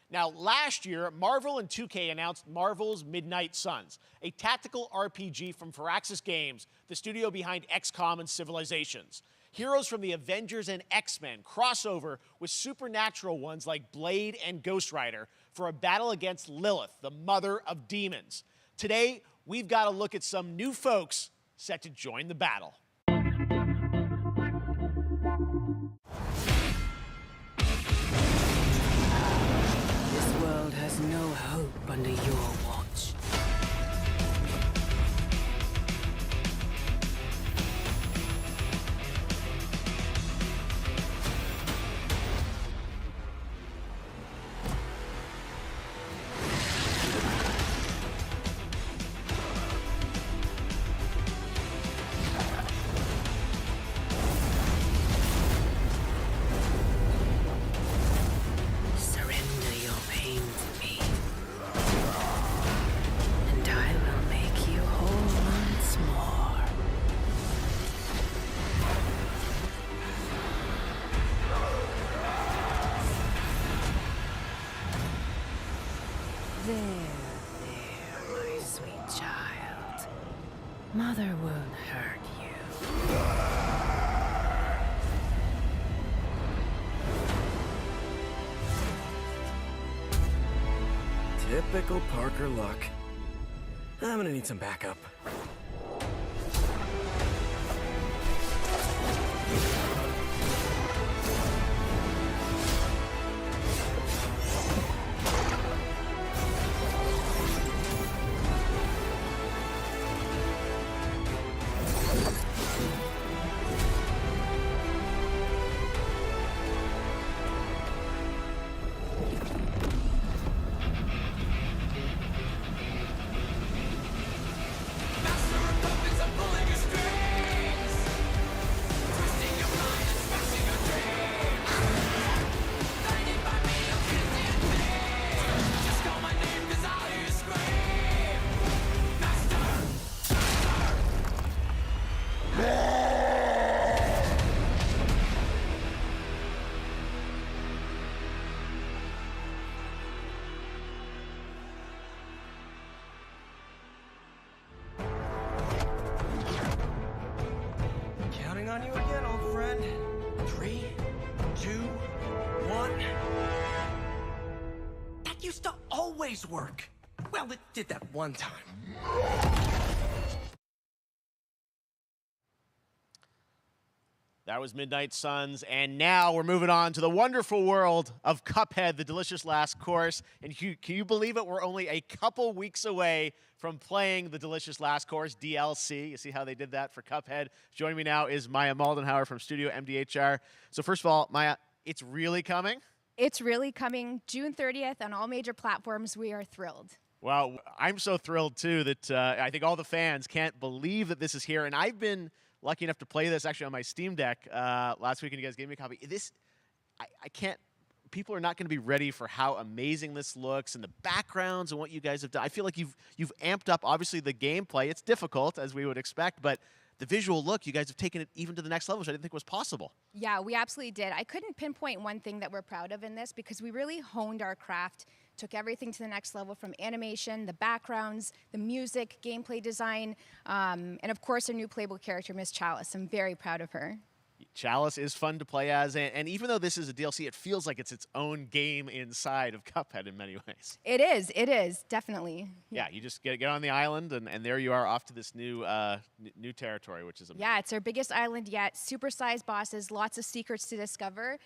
Now, last year, Marvel and 2K announced Marvel's Midnight Suns, a tactical RPG from Firaxis Games, the studio behind XCOM and Civilizations. Heroes from the Avengers and X-Men crossover with supernatural ones like Blade and Ghost Rider for a battle against Lilith, the mother of demons. Today, we've got to look at some new folks set to join the battle. This world has no hope under your watch. Surrender your pain to me, and I will make you whole once more. There, my sweet child. Mother won't hurt you. Typical Parker luck. I'm gonna need some backup. Counting on you again, old friend. 3, 2, 1. That used to always work. Well, it did that one time. That was Midnight Suns, and now we're moving on to the wonderful world of Cuphead, the delicious last course. And can you believe it? We're only a couple weeks away from playing the delicious last course, DLC. You see how they did that for Cuphead? Joining me now is Maya Moldenhauer from Studio MDHR. So first of all, Maya, it's really coming? It's really coming June 30th on all major platforms. We are thrilled. Well, I'm so thrilled, too, that I think all the fans can't believe that this is here. And I've been lucky enough to play this actually on my Steam Deck last week, and you guys gave me a copy. I can't. People are not going to be ready for how amazing this looks and the backgrounds and what you guys have done. I feel like you've amped up, obviously, the gameplay. It's difficult, as we would expect, but the visual look, you guys have taken it even to the next level, which I didn't think was possible. Yeah, we absolutely did. I couldn't pinpoint one thing that we're proud of in this because we really honed our craft, took everything to the next level from animation, the backgrounds, the music, gameplay design, and of course our new playable character, Miss Chalice. I'm very proud of her. Chalice is fun to play as, and even though this is a DLC, it feels like it's its own game inside of Cuphead in many ways. It is, definitely. Yeah, you just get on the island, and there you are off to this new territory, which is amazing. Yeah, it's our biggest island yet, super-sized bosses, lots of secrets to discover.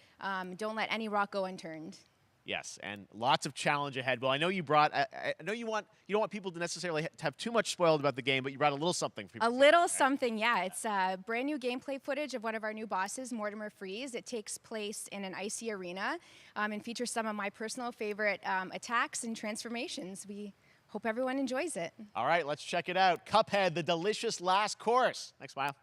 Don't let any rock go unturned. Yes, and lots of challenge ahead. Well, I know you brought. I know you don't want people to necessarily have too much spoiled about the game, but you brought a little something for people. A little something, yeah. It's brand new gameplay footage of one of our new bosses, Mortimer Freeze. It takes place in an icy arena and features some of my personal favorite attacks and transformations. We hope everyone enjoys it. All right, let's check it out. Cuphead, the delicious last course. Thanks, Smile.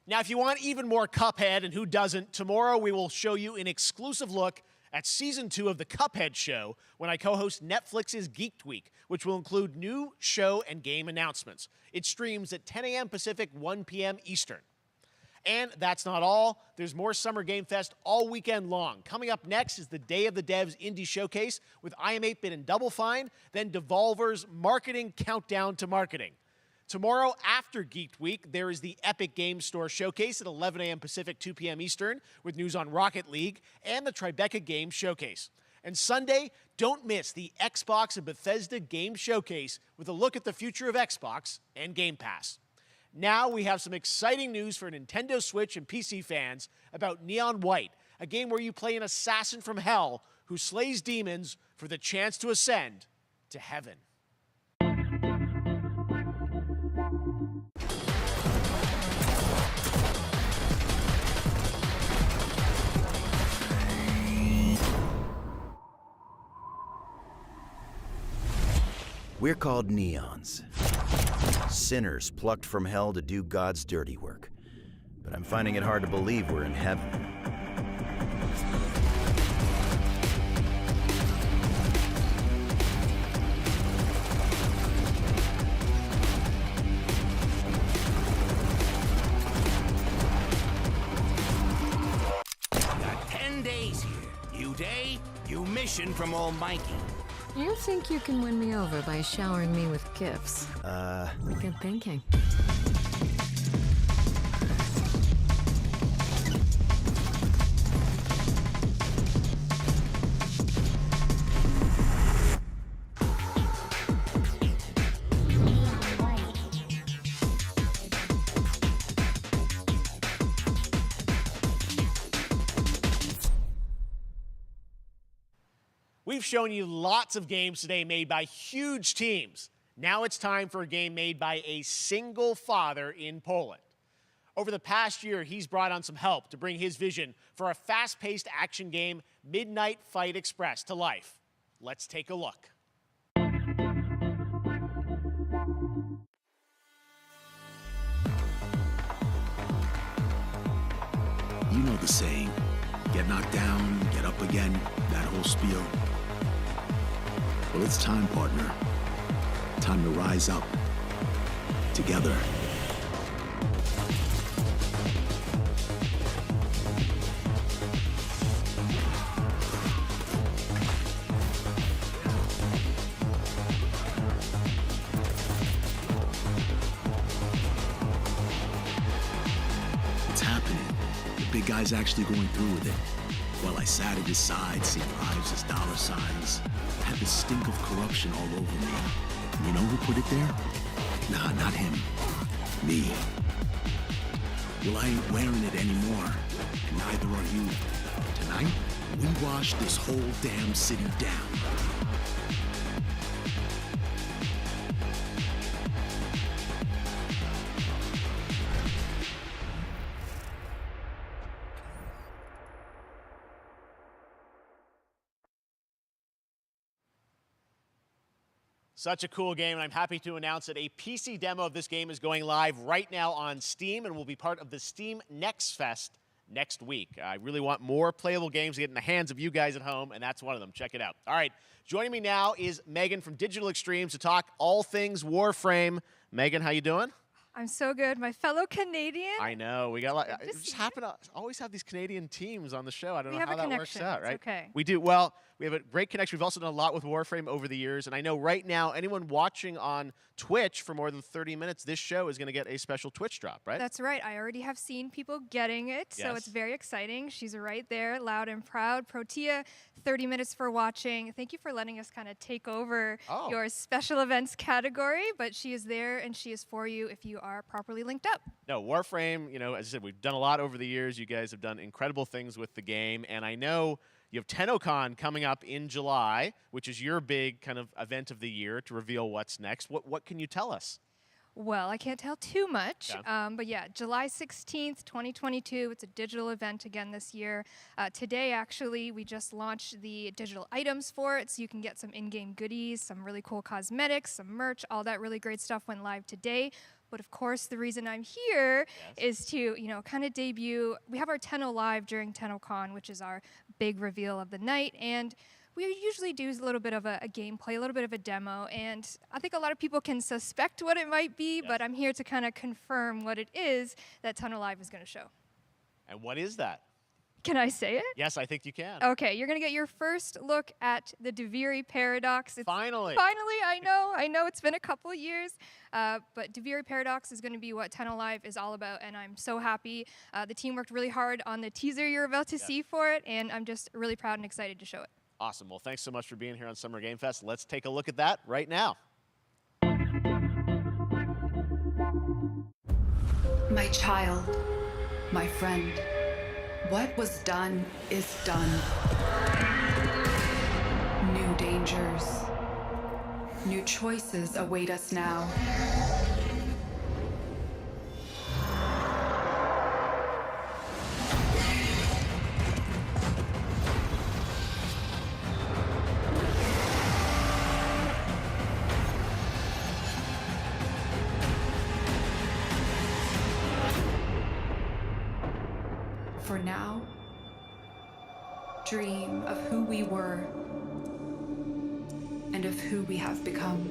Now, if you want even more Cuphead, and who doesn't, tomorrow we will show you an exclusive look at Season 2 of The Cuphead Show when I co-host Netflix's Geeked Week, which will include new show and game announcements. It streams at 10 a.m. Pacific, 1 p.m. Eastern. And that's not all. There's more Summer Game Fest all weekend long. Coming up next is the Day of the Devs Indie Showcase with I Am 8-Bit and Double Fine, then Devolver's Marketing Countdown to Marketing. Tomorrow, after Geeked Week, there is the Epic Games Store Showcase at 11 a.m. Pacific, 2 p.m. Eastern, with news on Rocket League and the Tribeca Games Showcase. And Sunday, don't miss the Xbox and Bethesda Game Showcase with a look at the future of Xbox and Game Pass. Now we have some exciting news for Nintendo Switch and PC fans about Neon White, a game where you play an assassin from hell who slays demons for the chance to ascend to heaven. We're called Neons. Sinners plucked from hell to do God's dirty work. But I'm finding it hard to believe we're in heaven. Got 10 days here. New day, new mission from Almighty. You think you can win me over by showering me with gifts? Good thinking. We've shown you lots of games today made by huge teams. Now it's time for a game made by a single father in Poland. Over the past year, he's brought on some help to bring his vision for a fast-paced action game, Midnight Fight Express, to life. Let's take a look. You know the saying, get knocked down, get up again, that whole spiel. Well, it's time, partner. Time to rise up. Together. It's happening. The big guy's actually going through with it. While I sat at his side, seeing lives as dollar signs, had the stink of corruption all over me. And you know who put it there? Nah, not him. Me. Well, I ain't wearing it anymore, and neither are you. Tonight, we wash this whole damn city down. Such a cool game, and I'm happy to announce that a PC demo of this game is going live right now on Steam and will be part of the Steam Next Fest next week. I really want more playable games to get in the hands of you guys at home, and that's one of them. Check it out. All right, joining me now is Megan from Digital Extremes to talk all things Warframe. Megan, how you doing? I'm so good. My fellow Canadian. I know. We got a lot. We just happen to always have these Canadian teams on the show. I don't know how that works out, right? Okay. We do. Well, we have a great connection. We've also done a lot with Warframe over the years. And I know right now, anyone watching on Twitch for more than 30 minutes, this show is going to get a special Twitch drop, right? That's right. I already have seen people getting it, so Yes. it's very exciting. She's right there, loud and proud. Protea, 30 minutes for watching. Thank you for letting us kind of take over your special events category, but she is there and she is for you if you are properly linked up. No, Warframe, you know, as I said, we've done a lot over the years. You guys have done incredible things with the game. And I know you have TennoCon coming up in July, which is your big kind of event of the year to reveal what's next. What can you tell us? Well, I can't tell too much, Yeah. but yeah, July 16th, 2022, it's a digital event again this year. Today, actually, we just launched the digital items for it, so you can get some in-game goodies, some really cool cosmetics, some merch, all that really great stuff went live today. But of course, the reason I'm here is to, you know, kind of debut. We have our Tenno Live during TennoCon, which is our big reveal of the night, and we usually do a little bit of a gameplay, a little bit of a demo, and I think a lot of people can suspect what it might be, but I'm here to kind of confirm what it is that Tenno Live is going to show. And what is that? Can I say it? Yes, I think you can. Okay, you're going to get your first look at the Duviri Paradox. Finally. Finally, I know it's been a couple of years, but Duviri Paradox is going to be what Tenno Live is all about, and I'm so happy. The team worked really hard on the teaser you're about to see for it, and I'm just really proud and excited to show it. Awesome. Well, thanks so much for being here on Summer Game Fest. Let's take a look at that right now. My child, my friend, what was done is done. New dangers, new choices await us now. For now, dream of who we were and of who we have become.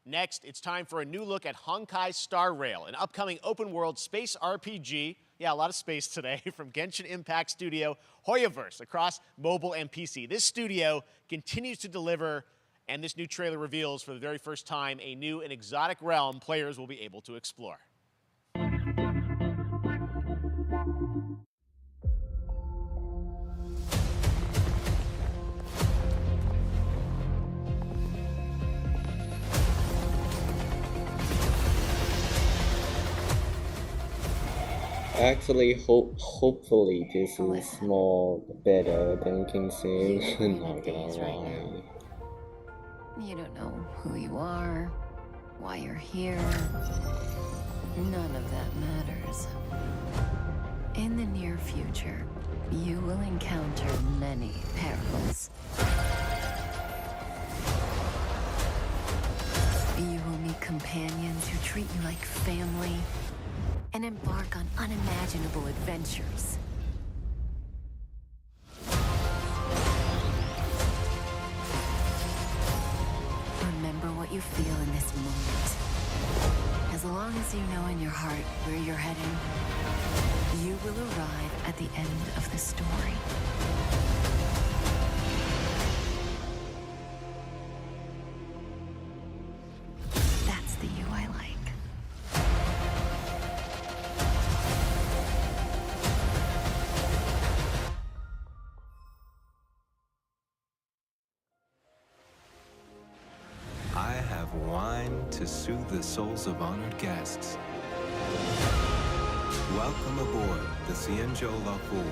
Next, it's time for a new look at Honkai Star Rail, an upcoming open-world space RPG Yeah, a lot of space today from Genshin Impact studio Hoyoverse across mobile and PC. This studio continues to deliver, and this new trailer reveals for the very first time a new and exotic realm players will be able to explore. Actually, hopefully this is more better than King's I'm not gonna lie. You don't know who you are, why you're here. None of that matters. In the near future, you will encounter many perils. You will meet companions who treat you like family and embark on unimaginable adventures. Remember what you feel in this moment. As long as you know in your heart where you're heading, you will arrive at the end of the story. That's the you I like. I have wine to soothe the souls of honored guests. Welcome aboard the Cienjo La Fool.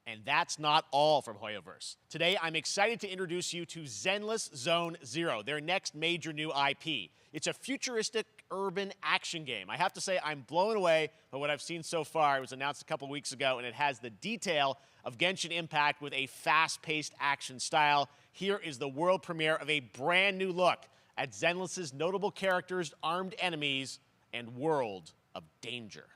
And that's not all from Hoyoverse. Today, I'm excited to introduce you to Zenless Zone Zero, their next major new IP. It's a futuristic urban action game. I have to say, I'm blown away by what I've seen so far. It was announced a couple weeks ago, and it has the detail of Genshin Impact with a fast-paced action style. Here is the world premiere of a brand new look at Zenless's notable characters, armed enemies, and world of danger.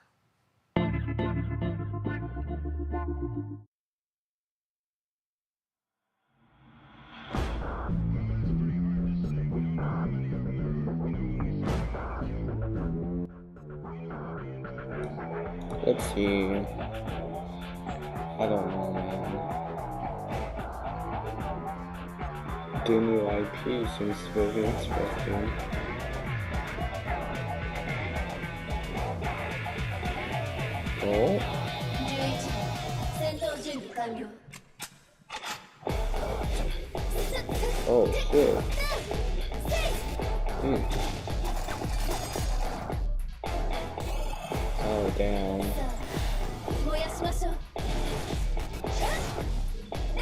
Let's see. I don't know, man. The new IP seems very interesting. Oh? Oh, shit. Oh, damn.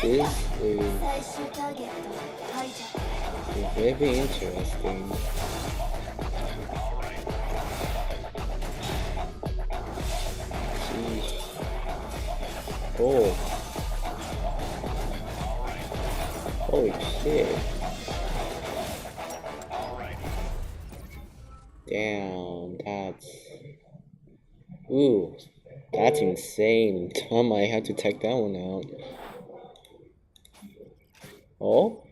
This is very interesting. Jeez. Oh. Holy shit. Damn, that's... Ooh, that's insane. I might have to take that one out. Oh?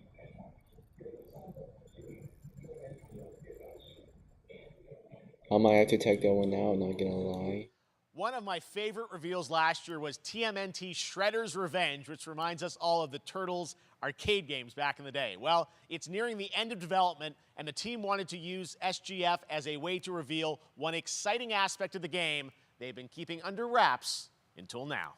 I might have to take that one out, not gonna lie. One of my favorite reveals last year was TMNT Shredder's Revenge, which reminds us all of the Turtles arcade games back in the day. Well, it's nearing the end of development, and the team wanted to use SGF as a way to reveal one exciting aspect of the game they've been keeping under wraps until now.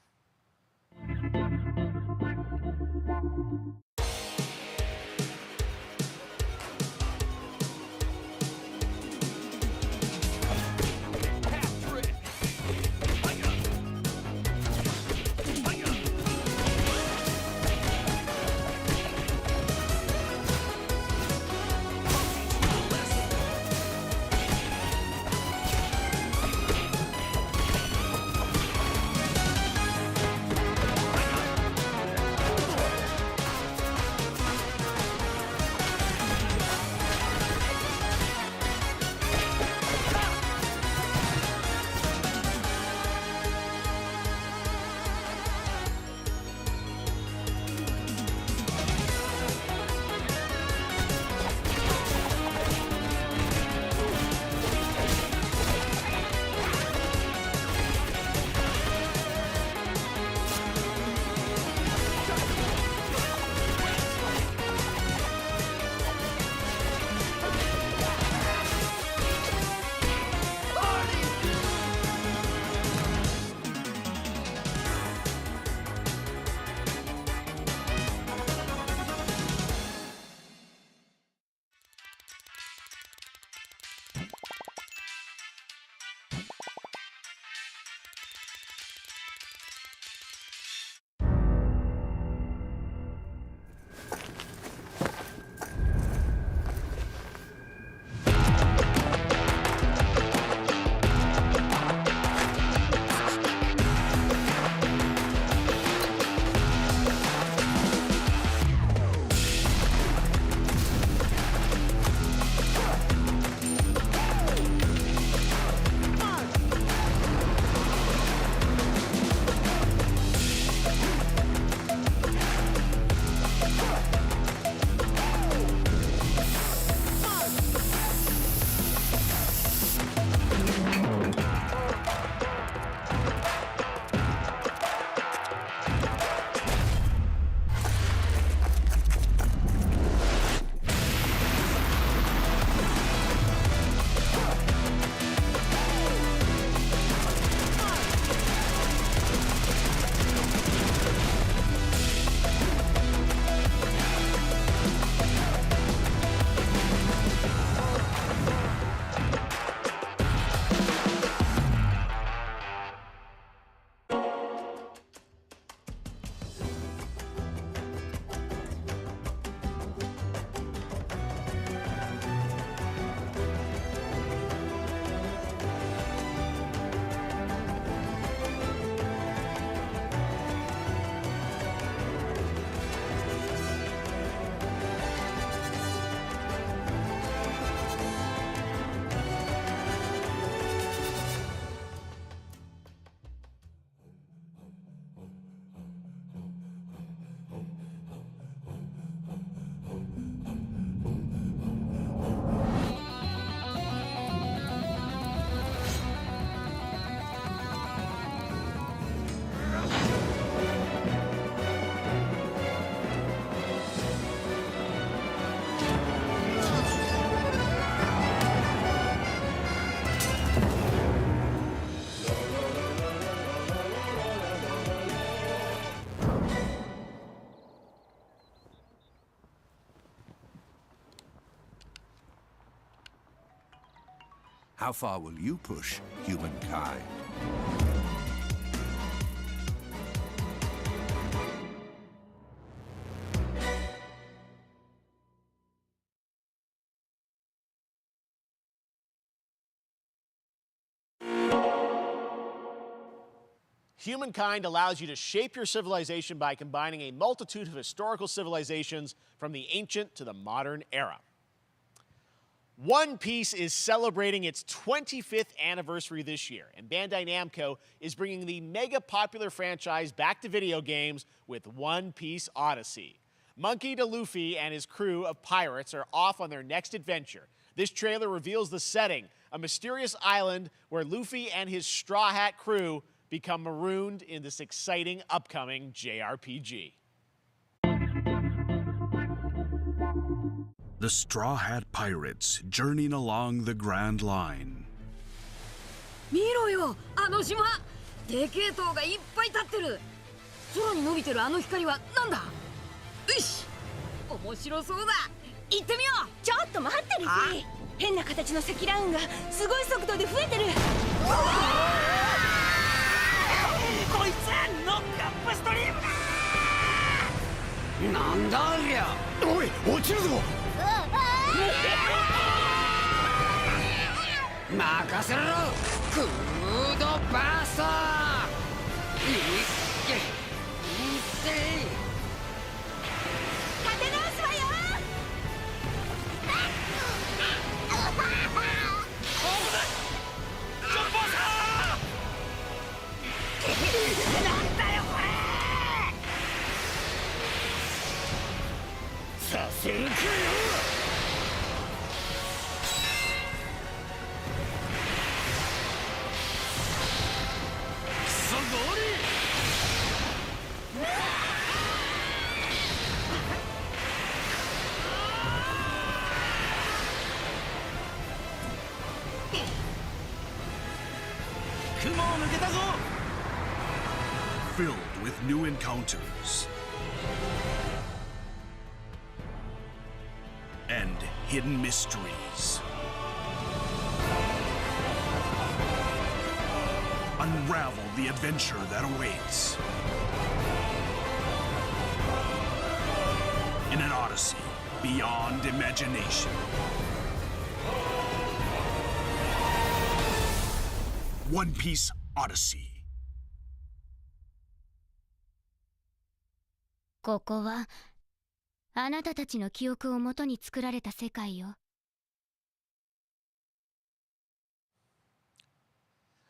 How far will you push humankind? Humankind allows you to shape your civilization by combining a multitude of historical civilizations from the ancient to the modern era. One Piece is celebrating its 25th anniversary this year, and Bandai Namco is bringing the mega popular franchise back to video games with One Piece Odyssey. Monkey D. Luffy and his crew of pirates are off on their next adventure. This trailer reveals the setting, a mysterious island where Luffy and his Straw Hat crew become marooned in this exciting upcoming JRPG. The Straw Hat Pirates journeying along the Grand Line. 見ろよ、あの島。でけえ塔がいっぱい立ってる。空に伸びてるあの光はなんだ。よし、面白そうだ。行ってみよう。ちょっと待ってルフィ。変な形の積乱雲がすごい速度で増えてる。こいつノックアップストリームだ。なんだありゃ。おい、落ちるぞ。任せろ。クードバースト。立て直すわよ。なんだよこれ。させるかよ。クソゴール。雲を抜けたぞ。Filled with new encounters and hidden mysteries. Unravel the adventure that awaits in an odyssey beyond imagination. One Piece Odyssey. ここはあなたたちの記憶をもとに作られた世界よ。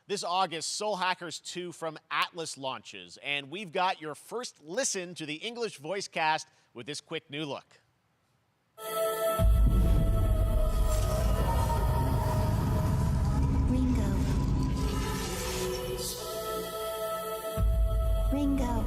This August, Soul Hackers 2 from Atlas launches, and we've got your first listen to the English voice cast with this quick new look. Ringo.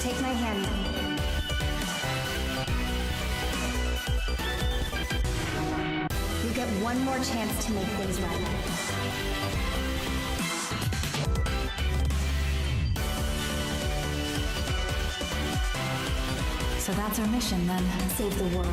Take my hand. You get one more chance to make things right. So that's our mission then. Save the world.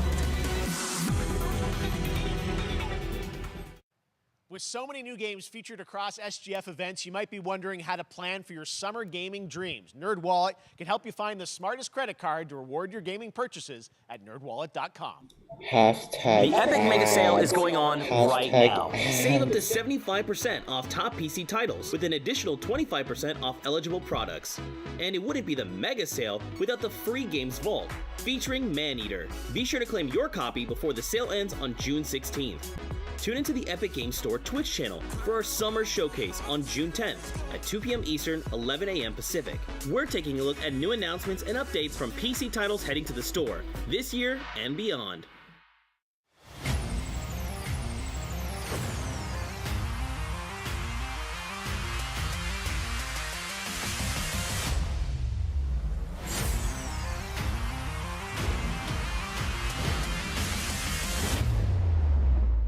With so many new games featured across SGF events, you might be wondering how to plan for your summer gaming dreams. NerdWallet can help you find the smartest credit card to reward your gaming purchases at nerdwallet.com. Hashtag the Epic Mega Sale is going on right now. ad. Save up to 75% off top PC titles with an additional 25% off eligible products. And it wouldn't be the Mega Sale without the free games vault featuring Maneater. Be sure to claim your copy before the sale ends on June 16th. Tune into the Epic Games Store Twitch channel for our summer showcase on June 10th at 2 p.m. Eastern, 11 a.m. Pacific. We're taking a look at new announcements and updates from PC titles heading to the store this year and beyond.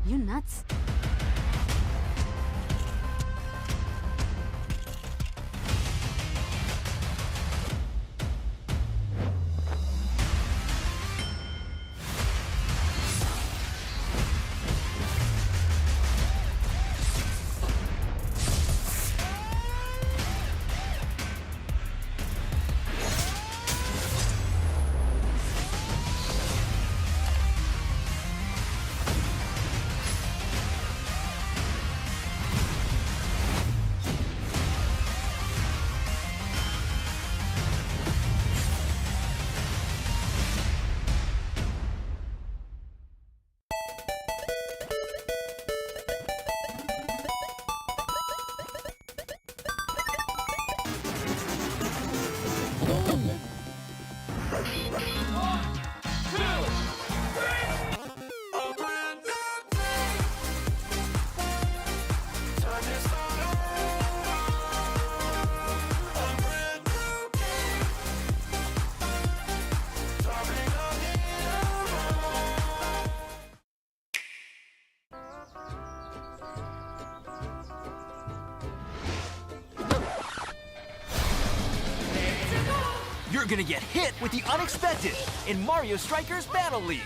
You nuts? You're gonna get hit with the unexpected in Mario Strikers Battle League.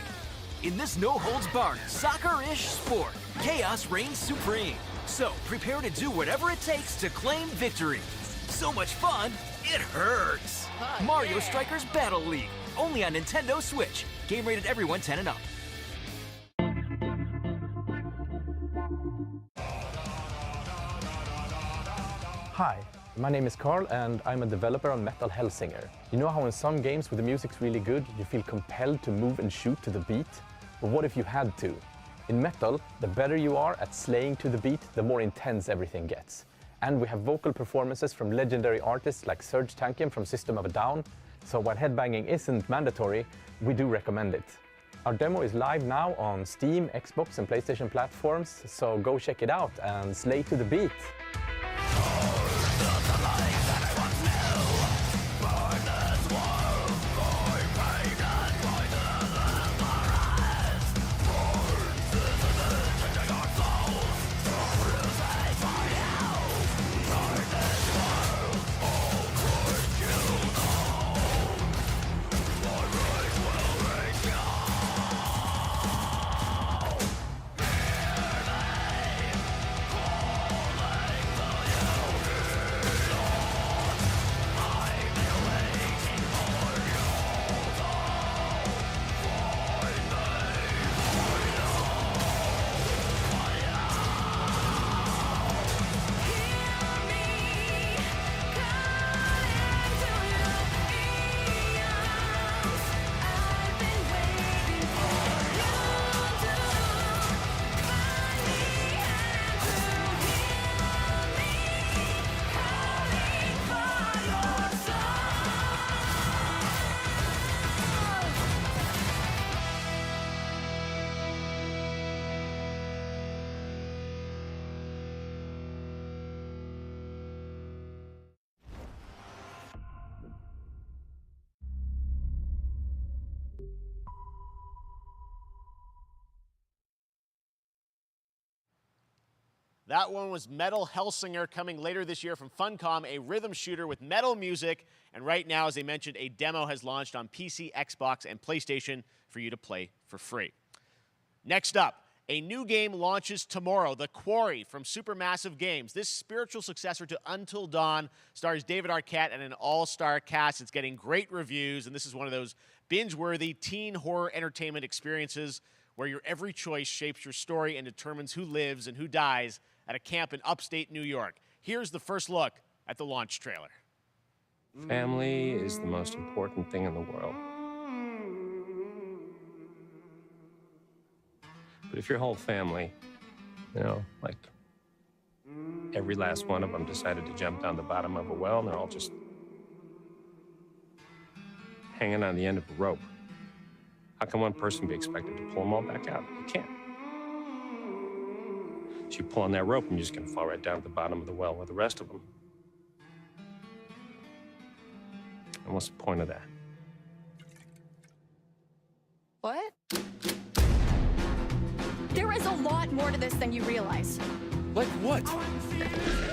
In this no-holds-barred, soccer-ish sport, chaos reigns supreme. So prepare to do whatever it takes to claim victory. So much fun, it hurts. Mario Strikers Battle League, only on Nintendo Switch. Game rated everyone 10 and up. Hi, my name is Carl and I'm a developer on Metal Hellsinger. You know how in some games where the music's really good, you feel compelled to move and shoot to the beat? But what if you had to? In Metal, the better you are at slaying to the beat, the more intense everything gets. And we have vocal performances from legendary artists like Serj Tankian from System of a Down, so while headbanging isn't mandatory, we do recommend it. Our demo is live now on Steam, Xbox and PlayStation platforms, so go check it out and slay to the beat. That one was Metal Hellsinger, coming later this year from Funcom, a rhythm shooter with metal music. And right now, as I mentioned, a demo has launched on PC, Xbox, and PlayStation for you to play for free. Next up, a new game launches tomorrow, The Quarry from Supermassive Games. This spiritual successor to Until Dawn stars David Arquette and an all-star cast. It's getting great reviews, and this is one of those binge-worthy teen horror entertainment experiences where your every choice shapes your story and determines who lives and who dies at a camp in upstate New York. Here's the first look at the launch trailer. Family is the most important thing in the world. But if your whole family, you know, like every last one of them decided to jump down the bottom of a well and they're all just hanging on the end of a rope, how can one person be expected to pull them all back out? You can't. So you pull on that rope and you're just gonna fall right down to the bottom of the well with the rest of them. And what's the point of that? What? There is a lot more to this than you realize. Like what?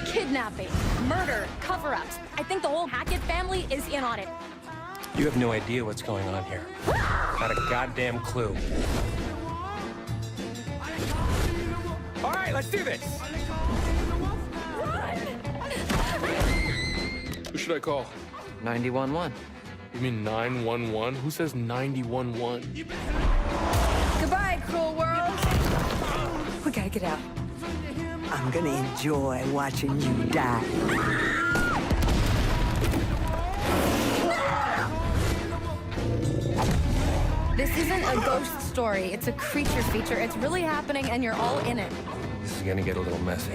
Kidnapping, murder, cover-ups. I think the whole Hackett family is in on it. You have no idea what's going on here. Not a goddamn clue. All right, let's do this. Who should I call? 911. You mean 911? Who says 911? Goodbye, cruel world. We gotta get out. I'm gonna enjoy watching you die. This isn't a ghost story. It's a creature feature. It's really happening, and you're all in it. This is gonna get a little messy.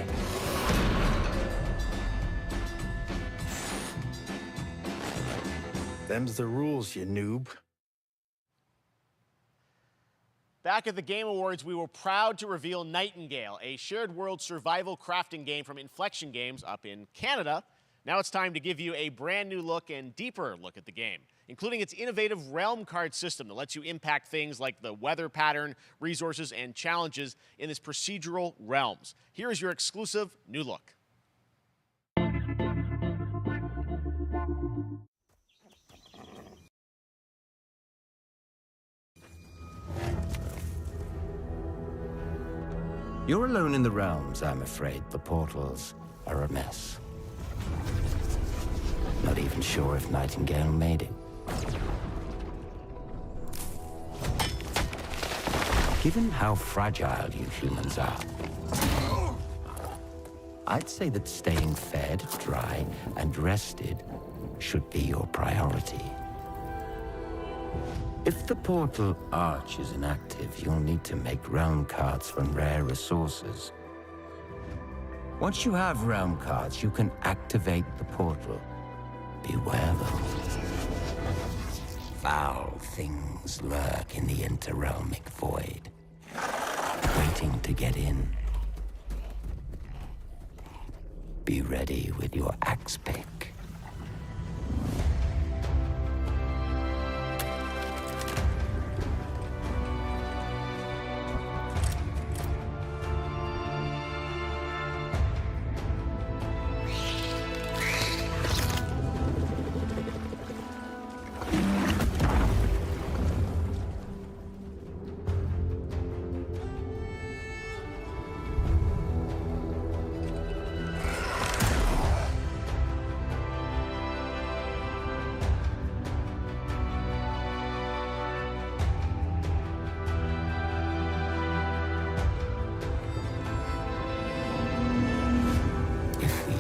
Them's the rules, you noob. Back at the Game Awards, we were proud to reveal Nightingale, a shared world survival crafting game from Inflection Games up in Canada. Now it's time to give you a brand new look and deeper look at the game, including its innovative realm card system that lets you impact things like the weather pattern, resources, and challenges in this procedural realms. Here is your exclusive new look. You're alone in the realms, I'm afraid. The portals are a mess. Not even sure if Nightingale made it. Given how fragile you humans are, I'd say that staying fed, dry, and rested should be your priority. If the portal arch is inactive, you'll need to make realm cards from rare resources. Once you have realm cards, you can activate the portal. Beware though. Foul things lurk in the interrealmic void, waiting to get in. Be ready with your axe pick.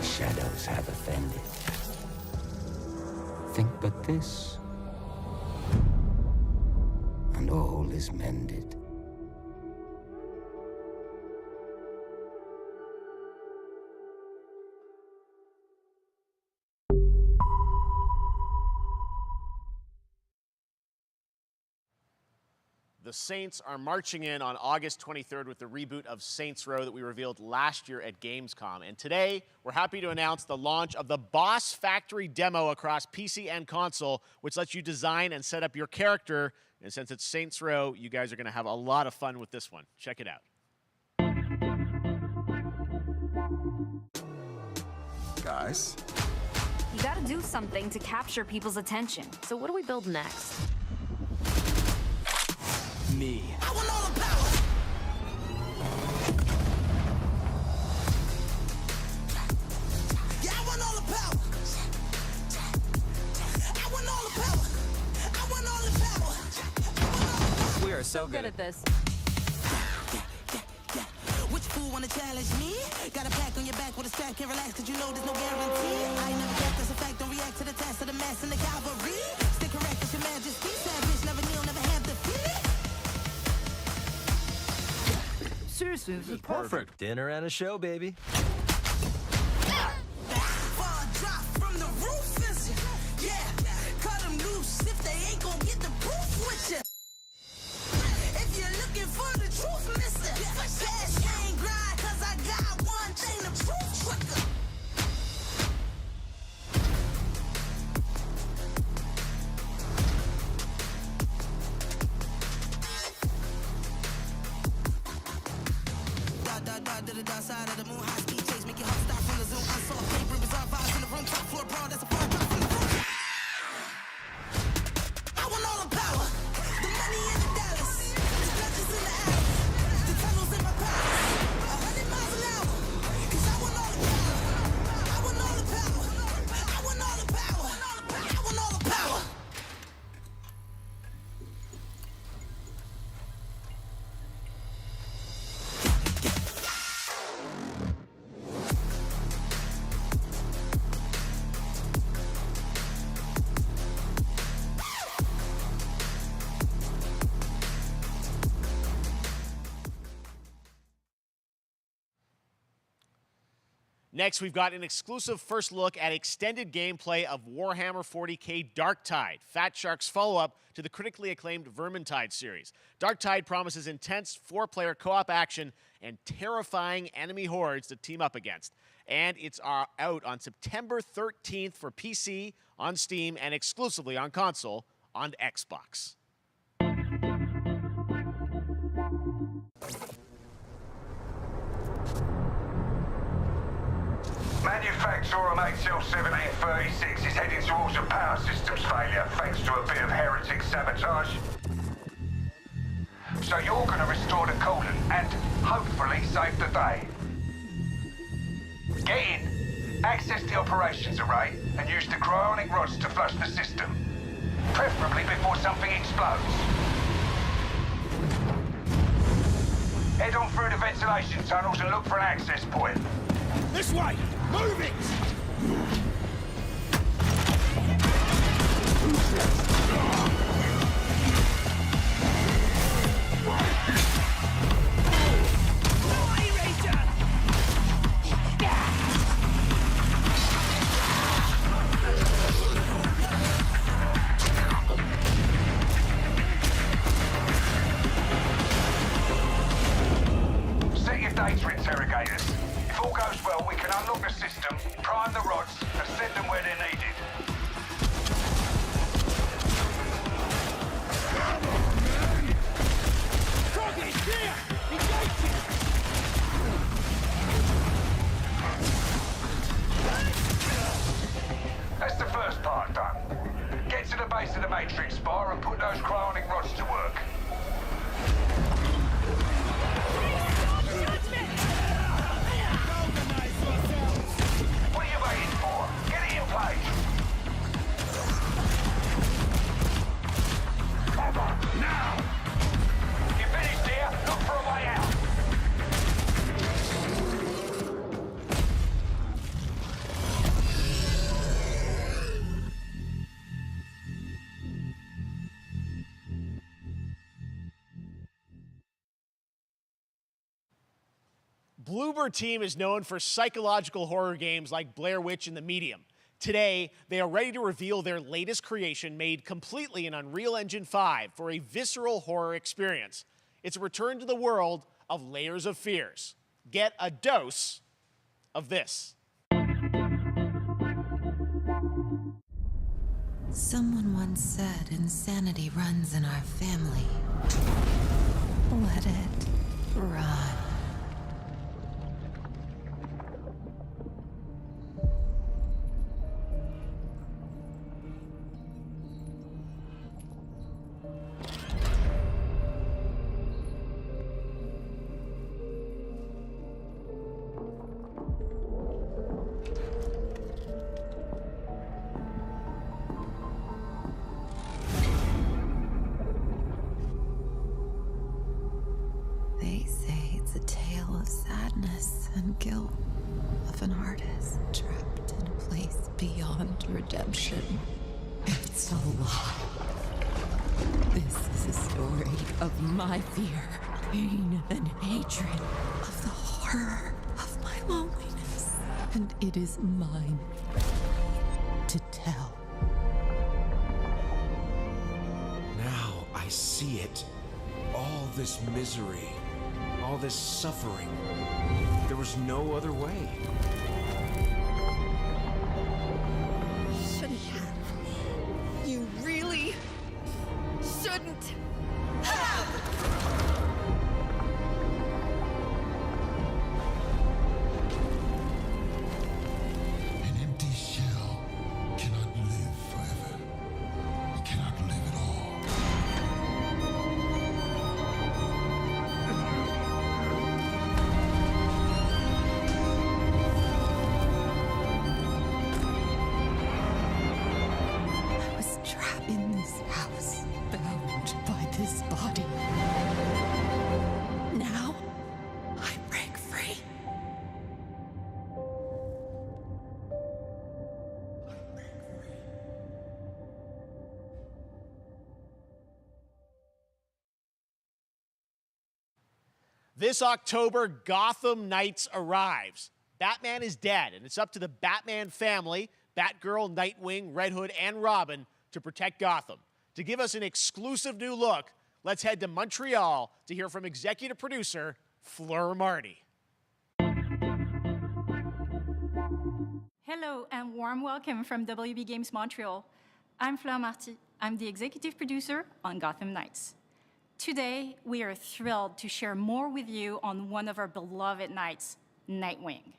Shadows have offended. Think but this, and all is mended. The Saints are marching in on August 23rd with the reboot of Saints Row that we revealed last year at Gamescom. And today, we're happy to announce the launch of the Boss Factory demo across PC and console, which lets you design and set up your character. And since it's Saints Row, you guys are going to have a lot of fun with this one. Check it out. Guys? You gotta do something to capture people's attention. So what do we build next? Me. I want all the power. Yeah, I want all the power. I want all the power. I want all the power. We are so good at this. Which fool wanna challenge me? Got a pack on your back with a strap, can't relax cause you know there's no guarantee. I ain't never get that's a fact, don't react to the test of the mass and the cavalry. Stay correct, it's your majesty. Savage, never kneel, never have defeat. Seriously, this is perfect. Dinner and a show, baby. Fall drop from the roof, is it? Yeah, cut them loose if they ain't gon' get the proof with you. If you're looking for the truth, mister, fast ain't grind, cause I got one thing to prove quicker. To the dark side of the moon, high speed chase, make your heart stop from the zoom. Unsolved paper, bizarre vibes in the room, top floor brawl, that's a far drop from the room. I want all the power, the money and the dollars, the judges in the hours, the tunnels in my palace, 100 miles an hour, cause I want all the power, I want all the power, I want all the power, I want all the power. Next, we've got an exclusive first look at extended gameplay of Warhammer 40k Darktide, Fat Shark's follow-up to the critically acclaimed Vermintide series. Darktide promises intense 4-player co-op action and terrifying enemy hordes to team up against. And it's out on September 13th for PC, on Steam, and exclusively on console on Xbox. Manufacturer MHL 1736 is heading towards a power systems failure thanks to a bit of heretic sabotage. So you're going to restore the coolant and hopefully save the day. Get in, access the operations array, and use the cryonic rods to flush the system. Preferably before something explodes. Head on through the ventilation tunnels and look for an access point. This way! Move it! Set your data interrogators. If all goes well, we can unlock the system, prime the rods, and send them where they're needed. Target is here! Engage it! That's the first part done. Get to the base of the Matrix bar and put those cryonic rods to work. What are you waiting for? Get it in place! Cover, now! You finished here? Look for a way out! Bloober Team is known for psychological horror games like Blair Witch and The Medium. Today, they are ready to reveal their latest creation made completely in Unreal Engine 5 for a visceral horror experience. It's a return to the world of Layers of Fears. Get a dose of this. Someone once said insanity runs in our family. Let it run. They say it's a tale of sadness and guilt of an artist trapped in a place beyond redemption. It's a lie. This is a story of my fear, pain, and hatred, of the horror of my loneliness. And it is mine to tell. Now I see it. All this misery, all this suffering. There was no other way. Shouldn't have. You really shouldn't have. An empty shell cannot live forever. It cannot live at all. I was trapped in this house, bound by this body. Now, I break free. This October, Gotham Knights arrives. Batman is dead, and it's up to the Batman family, Batgirl, Nightwing, Red Hood, and Robin, to protect Gotham. To give us an exclusive new look, let's head to Montreal to hear from executive producer Fleur Marty. Hello and warm welcome from WB Games Montreal. I'm Fleur Marty. I'm the executive producer on Gotham Knights. Today, we are thrilled to share more with you on one of our beloved knights, Nightwing.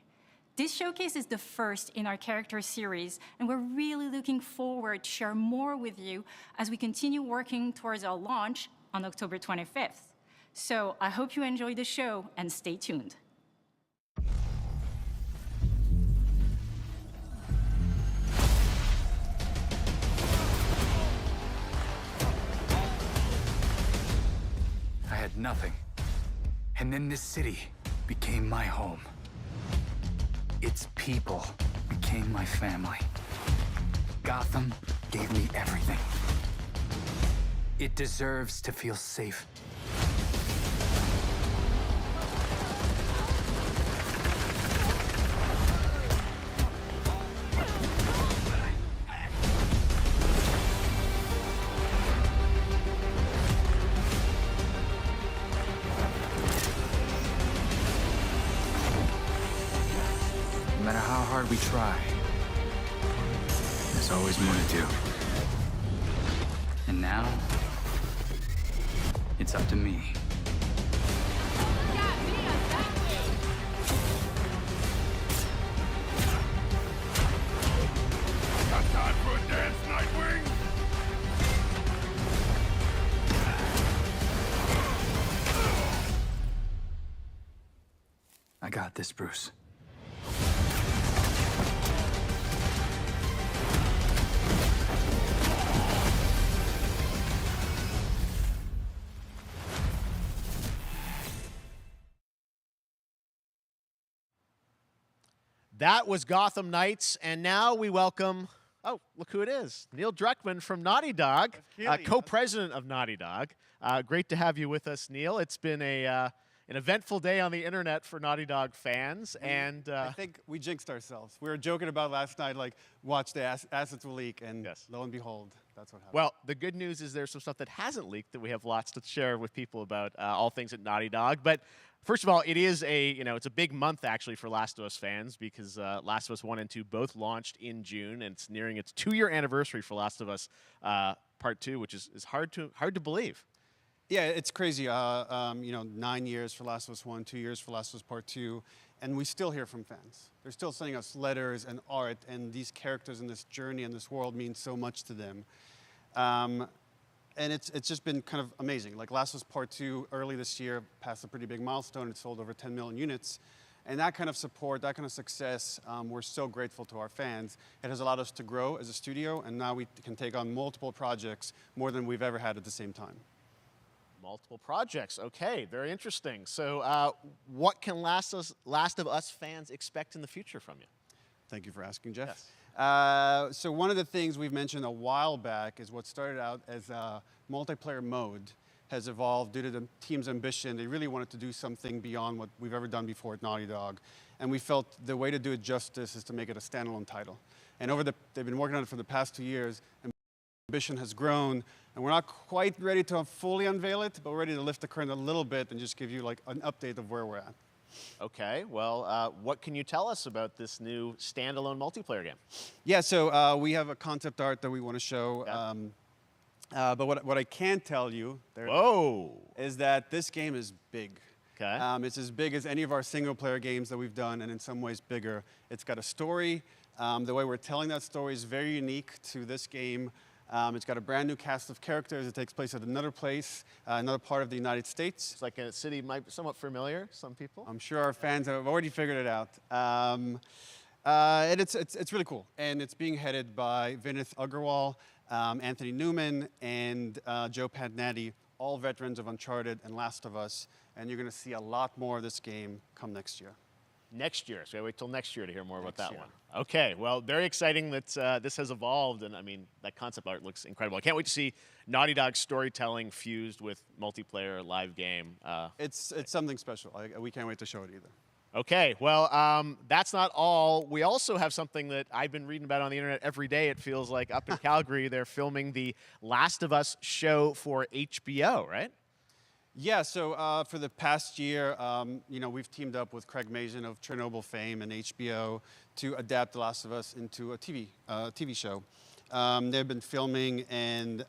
This showcase is the first in our character series, and we're really looking forward to share more with you as we continue working towards our launch on October 25th. So I hope you enjoy the show and stay tuned. I had nothing. And then this city became my home. Its people became my family. Gotham gave me everything. It deserves to feel safe. No matter how hard we try, there's always more to do. And now, it's up to me. Got time for a dance, Nightwing? I got this, Bruce. That was Gotham Knights, and now we welcome, oh, look who it is, Neil Druckmann from Naughty Dog, co-president of Naughty Dog. Great to have you with us, Neil. It's been an eventful day on the internet for Naughty Dog fans, and I think we jinxed ourselves. We were joking about last night, like, watch the assets will leak, and lo and behold, that's what happened. well, the good news is there's some stuff that hasn't leaked that we have lots to share with people about all things at Naughty Dog. But first of all, it is it's a big month actually for Last of Us fans because Last of Us 1 and 2 both launched in June, and it's nearing its 2-year anniversary for Last of Us Part 2, which is hard to believe. Yeah, it's crazy. 9 years for Last of Us 1, 2 years for Last of Us Part 2, and we still hear from fans. They're still sending us letters and art, and these characters in this journey and this world mean so much to them. And it's just been kind of amazing. Like Last of Us Part 2 early this year passed a pretty big milestone. It sold over 10 million units. And that kind of support, that kind of success, we're so grateful to our fans. It has allowed us to grow as a studio, and now we can take on multiple projects, more than we've ever had at the same time. Multiple projects. Okay, very interesting. So what can Last of Us fans expect in the future from you? Thank you for asking, Jeff. Yes. So one of the things we've mentioned a while back is what started out as a multiplayer mode has evolved due to the team's ambition. They really wanted to do something beyond what we've ever done before at Naughty Dog. And we felt the way to do it justice is to make it a standalone title. And they've been working on it for the past 2 years. And ambition has grown, and we're not quite ready to fully unveil it, but we're ready to lift the curtain a little bit and just give you like an update of where we're at. Okay, well, what can you tell us about this new standalone multiplayer game? Yeah, so we have a concept art that we want to show. But what I can tell you is that this game is big. Okay. It's as big as any of our single-player games that we've done, and in some ways bigger. It's got a story. The way we're telling that story is very unique to this game. It's got a brand new cast of characters. It takes place at another place, another part of the United States. It's like a city might be somewhat familiar, some people. I'm sure our fans have already figured it out. And it's really cool. And it's being headed by Vinith Agarwal, Anthony Newman, and Joe Pantnati, all veterans of Uncharted and Last of Us. And you're going to see a lot more of this game come next year. Next year, so I wait till next year to hear more about that one. Okay, well, very exciting that this has evolved, and I mean, that concept art looks incredible. I can't wait to see Naughty Dog's storytelling fused with multiplayer live game. It's something special. We can't wait to show it either. Okay, well, that's not all. We also have something that I've been reading about on the internet every day, it feels like. Up in Calgary, they're filming the Last of Us show for HBO, right? Yeah, so for the past year, we've teamed up with Craig Mazin of Chernobyl fame and HBO to adapt The Last of Us into a TV show. They've been filming, and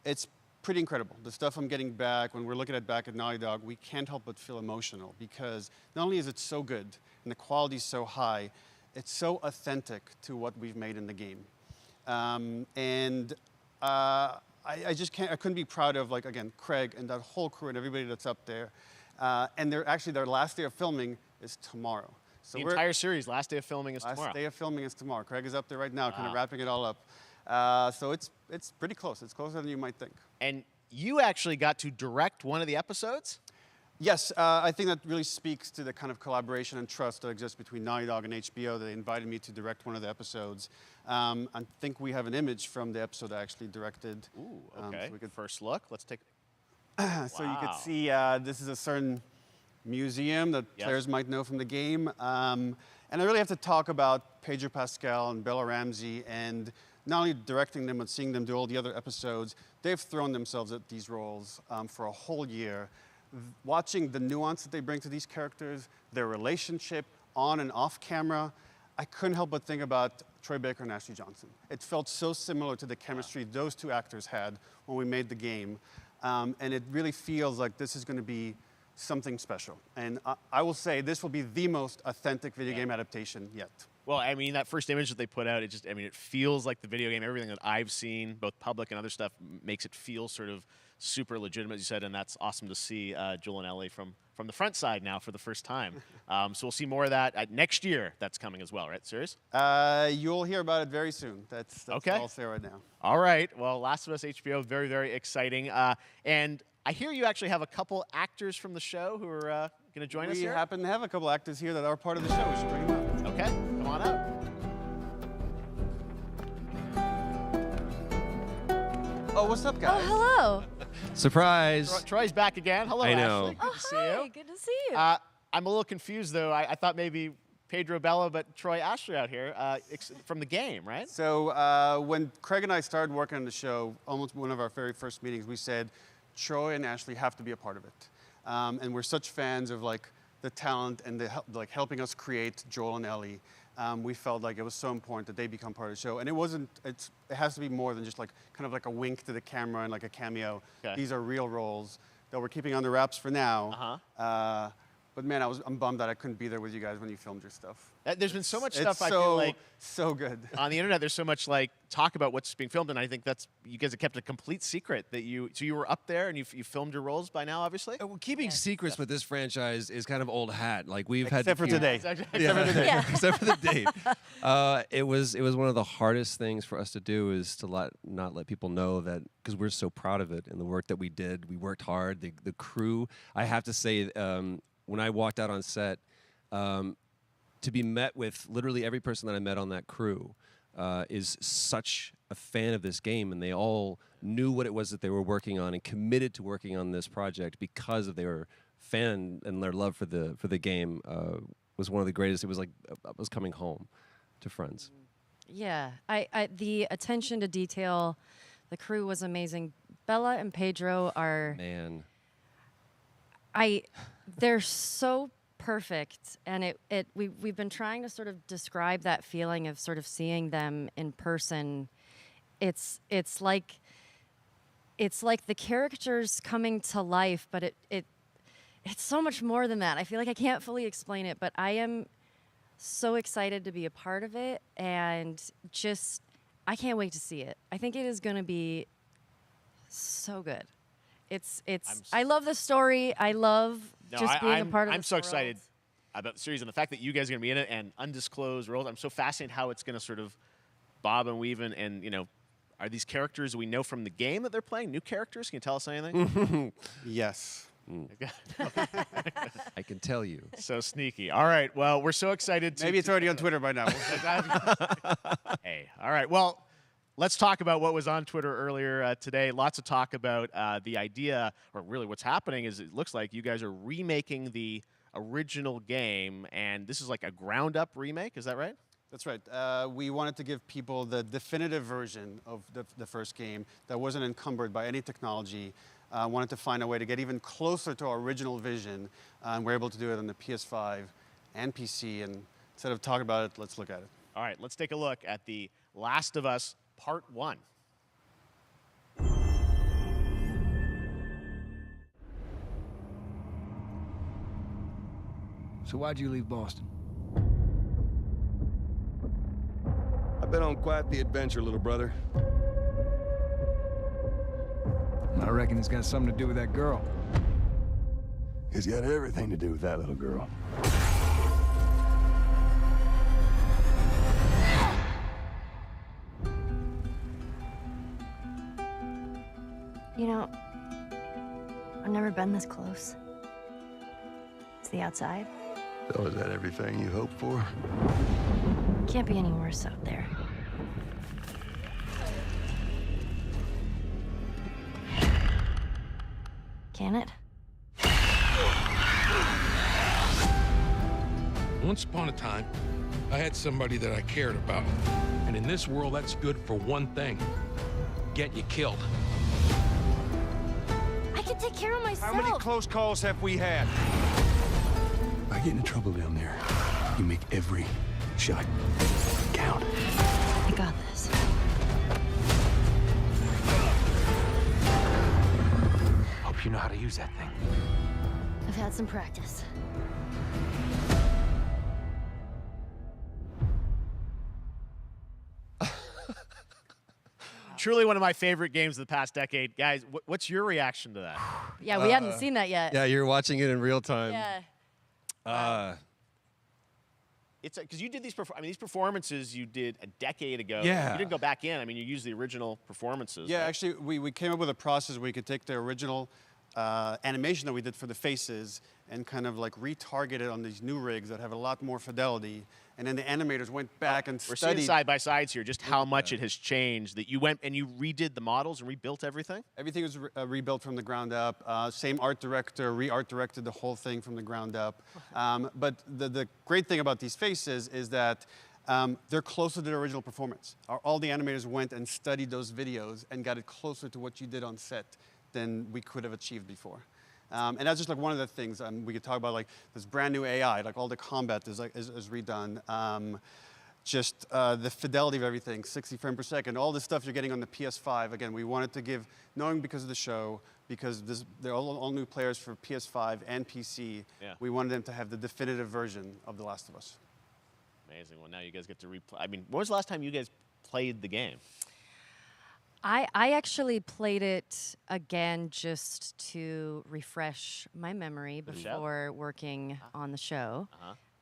it's pretty incredible. The stuff I'm getting back, when we're looking back at Naughty Dog, we can't help but feel emotional because not only is it so good and the quality is so high, it's so authentic to what we've made in the game. I just can't. I couldn't be proud of, like, again, Craig and that whole crew and everybody that's up there. And their last day of filming is tomorrow. So the entire series, last day of filming is tomorrow. Last day of filming is tomorrow. Craig is up there right now, kind Wow. of wrapping it all up. So it's pretty close. It's closer than you might think. And you actually got to direct one of the episodes? Yes, I think that really speaks to the kind of collaboration and trust that exists between Naughty Dog and HBO. They invited me to direct one of the episodes. I think we have an image from the episode I actually directed. Ooh, okay. So we could first look. Let's take. So you could Wow. see this is a certain museum that Yes. players might know from the game. And I really have to talk about Pedro Pascal and Bella Ramsey, and not only directing them, but seeing them do all the other episodes. They've thrown themselves at these roles for a whole year. Watching the nuance that they bring to these characters, their relationship on and off camera, I couldn't help but think about Troy Baker and Ashley Johnson. It felt so similar to the chemistry those two actors had when we made the game. And it really feels like this is going to be something special. And I will say this will be the most authentic video game adaptation yet. Well, I mean, that first image that they put out, it feels like the video game. Everything that I've seen, both public and other stuff, makes it feel sort of super legitimate, as you said, and that's awesome to see Joel and Ellie from the front side now for the first time. So we'll see more of that next year. That's coming as well, right? Serious? You'll hear about it very soon. That's okay. all I'll say right now. All right. Well, Last of Us HBO, very, very exciting. And I hear you actually have a couple actors from the show who are going to join us We here. happen to have a couple actors here that are part of the show. We should bring them up. Okay, come on up. Oh, what's up, guys? Hello. Surprise. Troy's back again. Hello, I know. Ashley. Good to see you. Good to see you. I'm a little confused, though. I thought maybe Pedro Bella, but Troy Ashley out here from the game, right? So when Craig and I started working on the show, almost one of our very first meetings, we said, Troy and Ashley have to be a part of it. And we're such fans of like the talent and the helping us create Joel and Ellie. We felt like it was so important that they become part of the show. And it has to be more than just like kind of like a wink to the camera and like a cameo. Okay. These are real roles that we're keeping under wraps for now. But man, I'm bummed that I couldn't be there with you guys when you filmed your stuff. There's been so much It's stuff I feel like so good on the internet. There's so much like talk about what's being filmed, and I think you guys have kept a complete secret that you were up there and you filmed your roles by now, obviously. Well, keeping secrets with this franchise is kind of old hat. Like we've Except had for today. Except for today. Yeah. Except for the date. It was one of the hardest things for us to do is to not let people know that, because we're so proud of it and the work that we did. We worked hard. The crew. I have to say, when I walked out on set, to be met with literally every person that I met on that crew is such a fan of this game, and they all knew what it was that they were working on and committed to working on this project because of their fan and their love for the game was one of the greatest. It was like I was coming home to friends. Yeah, the attention to detail, the crew was amazing. Bella and Pedro are they're so perfect, and we've been trying to sort of describe that feeling of sort of seeing them in person. It's like the characters coming to life, but it's so much more than that. I feel like I can't fully explain it, but I am so excited to be a part of it, and just I can't wait to see it. I think it is going to be so good. I love the story. I love just being a part of I'm this so world. excited about the series and the fact that you guys are going to be in it and undisclosed roles. I'm so fascinated how it's going to sort of bob and weave and are these characters we know from the game that they're playing? New characters? Can you tell us anything? Yes. I can tell you. So sneaky. All right. Well, we're so excited. Maybe it's already on Twitter by now. Hey. All right. Well, let's talk about what was on Twitter earlier today. Lots of talk about the idea, or really what's happening is it looks like you guys are remaking the original game, and this is like a ground-up remake. Is that right? That's right. We wanted to give people the definitive version of the first game that wasn't encumbered by any technology. Wanted to find a way to get even closer to our original vision, and we're able to do it on the PS5 and PC. And instead of talking about it, let's look at it. All right, let's take a look at The Last of Us Part 1. So why'd you leave Boston? I've been on quite the adventure, little brother. I reckon it's got something to do with that girl. It's got everything to do with that little girl. You know, I've never been this close. Is the outside? So is that everything you hoped for? Can't be any worse out there. Can it? Once upon a time, I had somebody that I cared about. And in this world, that's good for one thing. Get you killed. I can take care of myself. How many close calls have we had? I get into trouble down there. You make every shot count. I got this. Hope you know how to use that thing. I've had some practice. Truly one of my favorite games of the past decade. Guys, what's your reaction to that? Yeah, we hadn't seen that yet. Yeah, you're watching it in real time. Yeah. It's because you did these. These performances you did a decade ago. Yeah. You didn't go back in. I mean, you used the original performances. Yeah, right? actually, we came up with a process where you could take the original animation that we did for the faces and kind of like retarget it on these new rigs that have a lot more fidelity. And then the animators went back and We're studied. seeing side by sides here, just how much it has changed. That you went and you redid the models and rebuilt everything. Everything was rebuilt from the ground up. Same art director, re-art directed the whole thing from the ground up. But the great thing about these faces is that they're closer to the original performance. All the animators went and studied those videos and got it closer to what you did on set than we could have achieved before. And that's just like one of the things we could talk about, like this brand new AI, like all the combat is redone. Just the fidelity of everything, 60 frames per second, all the stuff you're getting on the PS5. Again, we wanted to give, knowing because of the show, because they're all new players for PS5 and PC, we wanted them to have the definitive version of The Last of Us. Amazing. Well, now you guys get to replay. I mean, when was the last time you guys played the game? I actually played it again just to refresh my memory before working on the show.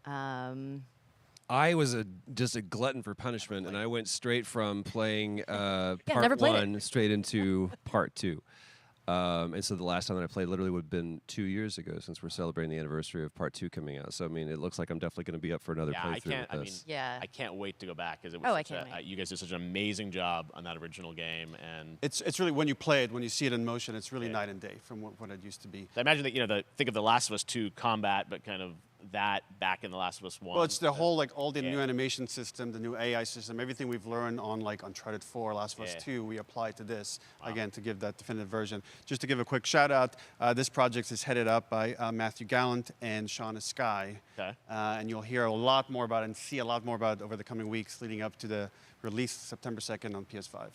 I was just a glutton for punishment, and I went straight from playing never part played one straight into part two. And so the last time that I played literally would have been 2 years ago, since we're celebrating the anniversary of part two coming out. So I mean, it looks like I'm definitely going to be up for another playthrough with this. I can't wait to go back because it was. I can't wait. You guys did such an amazing job on that original game, and It's really, when you play it, when you see it in motion, it's really night and day from what it used to be. I imagine that think of The Last of Us 2 combat, but kind of that back in The Last of Us 1. Well, it's the whole, like, all the new animation system, the new AI system, everything we've learned on, like, Uncharted 4, Last of Us 2, we apply to this, again, to give that definitive version. Just to give a quick shout out, this project is headed up by Matthew Gallant and Shauna Skye. Okay. And you'll hear a lot more about it and see a lot more about it over the coming weeks leading up to the release September 2nd on PS5.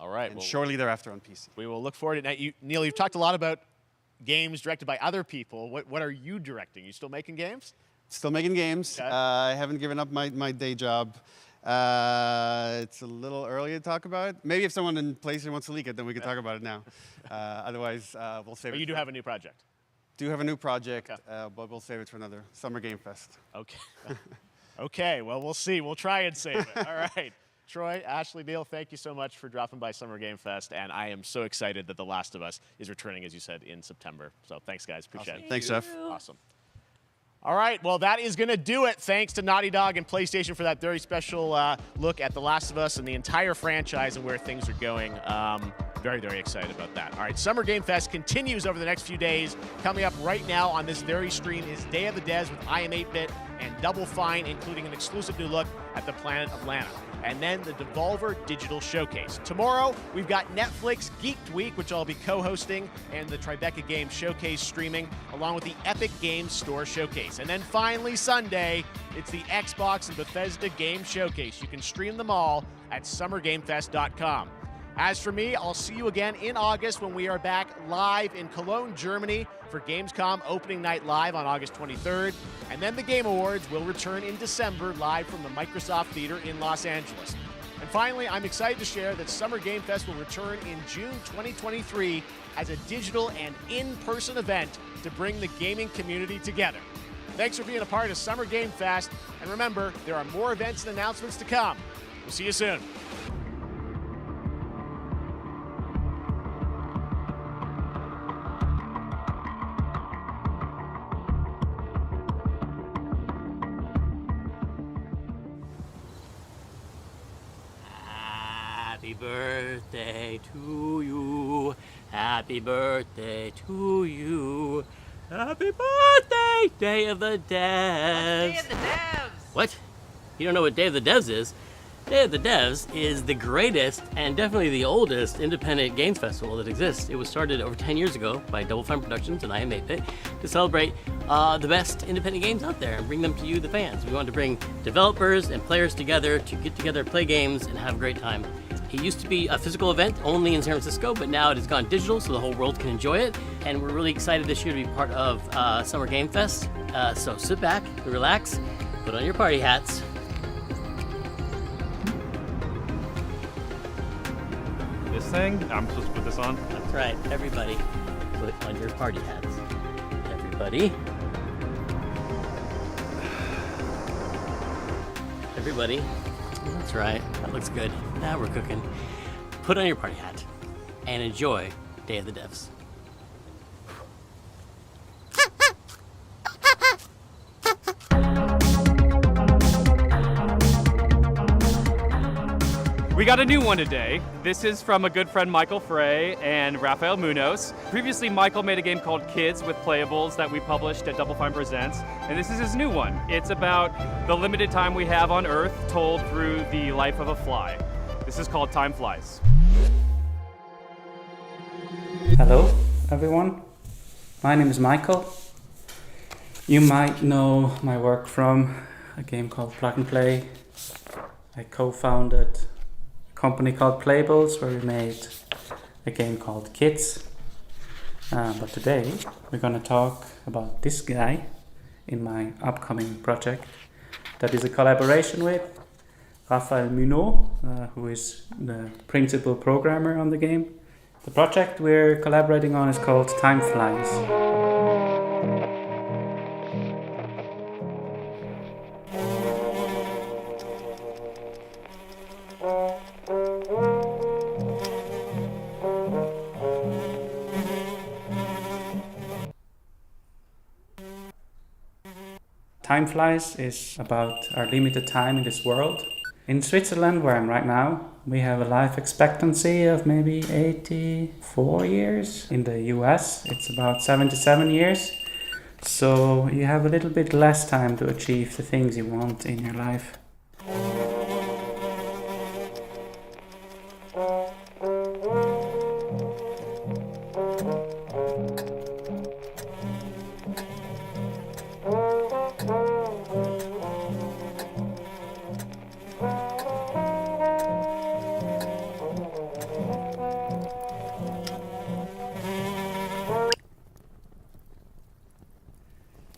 All right. And shortly thereafter on PC. We will look forward to it. Now, Neil, you've talked a lot about games directed by other people. What are you directing? You still making games? Still making games. Okay. I haven't given up my day job. It's a little early to talk about it. Maybe if someone in PlayStation wants to leak it, then we can talk about it now. Otherwise, we'll save it. But you do have a new project. Do have a new project, but we'll save it for another Summer Game Fest. Okay. Okay, well, we'll see. We'll try and save it. All right. Troy, Ashley, Neil, thank you so much for dropping by Summer Game Fest, and I am so excited that The Last of Us is returning, as you said, in September. So thanks, guys. Appreciate it. Thanks, Jeff. Awesome. All right, well, that is going to do it. Thanks to Naughty Dog and PlayStation for that very special look at The Last of Us and the entire franchise and where things are going. Very, very excited about that. All right, Summer Game Fest continues over the next few days. Coming up right now on this very stream is Day of the Des with I Am 8-Bit and Double Fine, including an exclusive new look at the planet Atlanta. And then the Devolver Digital Showcase. Tomorrow, we've got Netflix Geeked Week, which I'll be co-hosting, and the Tribeca Games Showcase streaming, along with the Epic Games Store Showcase. And then finally, Sunday, it's the Xbox and Bethesda Game Showcase. You can stream them all at summergamefest.com. As for me, I'll see you again in August when we are back live in Cologne, Germany for Gamescom Opening Night Live on August 23rd. And then the Game Awards will return in December live from the Microsoft Theater in Los Angeles. And finally, I'm excited to share that Summer Game Fest will return in June 2023 as a digital and in-person event to bring the gaming community together. Thanks for being a part of Summer Game Fest, and remember, there are more events and announcements to come. We'll see you soon. Happy birthday to you. Happy birthday to you. Happy birthday, Day of the Devs. Day of the Devs. What? You don't know what Day of the Devs is? Day of the Devs is the greatest and definitely the oldest independent games festival that exists. It was started over 10 years ago by Double Fine Productions and I Am 8-Bit to celebrate the best independent games out there and bring them to you, the fans. We wanted to bring developers and players together to get together, play games, and have a great time. It used to be a physical event only in San Francisco, but now it has gone digital so the whole world can enjoy it. And we're really excited this year to be part of Summer Game Fest. So sit back, relax, put on your party hats. This thing? I'm supposed to put this on? That's right, everybody, put on your party hats. Everybody. Everybody. That's right, that looks good. Now we're cooking. Put on your party hat and enjoy Day of the Devs. We got a new one today. This is from a good friend Michael Frey and Rafael Munoz. Previously, Michael made a game called Kids with Playables that we published at Double Fine Presents, and this is his new one. It's about the limited time we have on Earth told through the life of a fly. This is called Time Flies. Hello, everyone. My name is Michael. You might know my work from a game called Plug and Play. I co-founded company called Playables, where we made a game called Kids. But today we're going to talk about this guy in my upcoming project that is a collaboration with Rafael Munoz, who is the principal programmer on the game. The project we're collaborating on is called Time Flies. Time Flies is about our limited time in this world. In Switzerland, where I'm right now, we have a life expectancy of maybe 84 years. In the US, it's about 77 years. So you have a little bit less time to achieve the things you want in your life.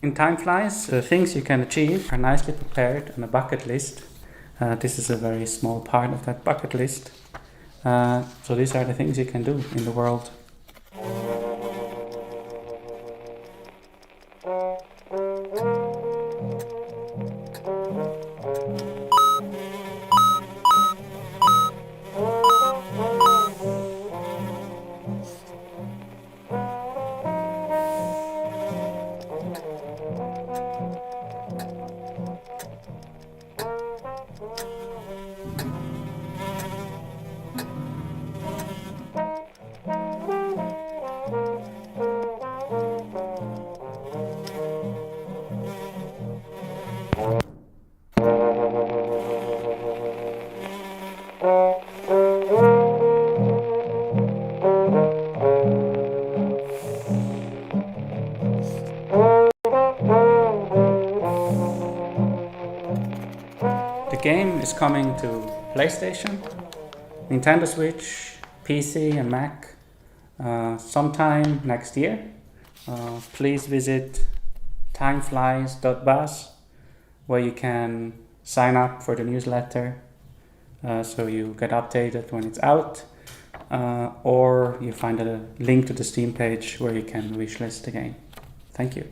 In Time Flies, the things you can achieve are nicely prepared on a bucket list. This is a very small part of that bucket list. So these are the things you can do in the world. The game is coming to PlayStation, Nintendo Switch, PC and Mac sometime next year. Please visit timeflies.buzz, where you can sign up for the newsletter so you get updated when it's out, or you find a link to the Steam page where you can wishlist the game. Thank you.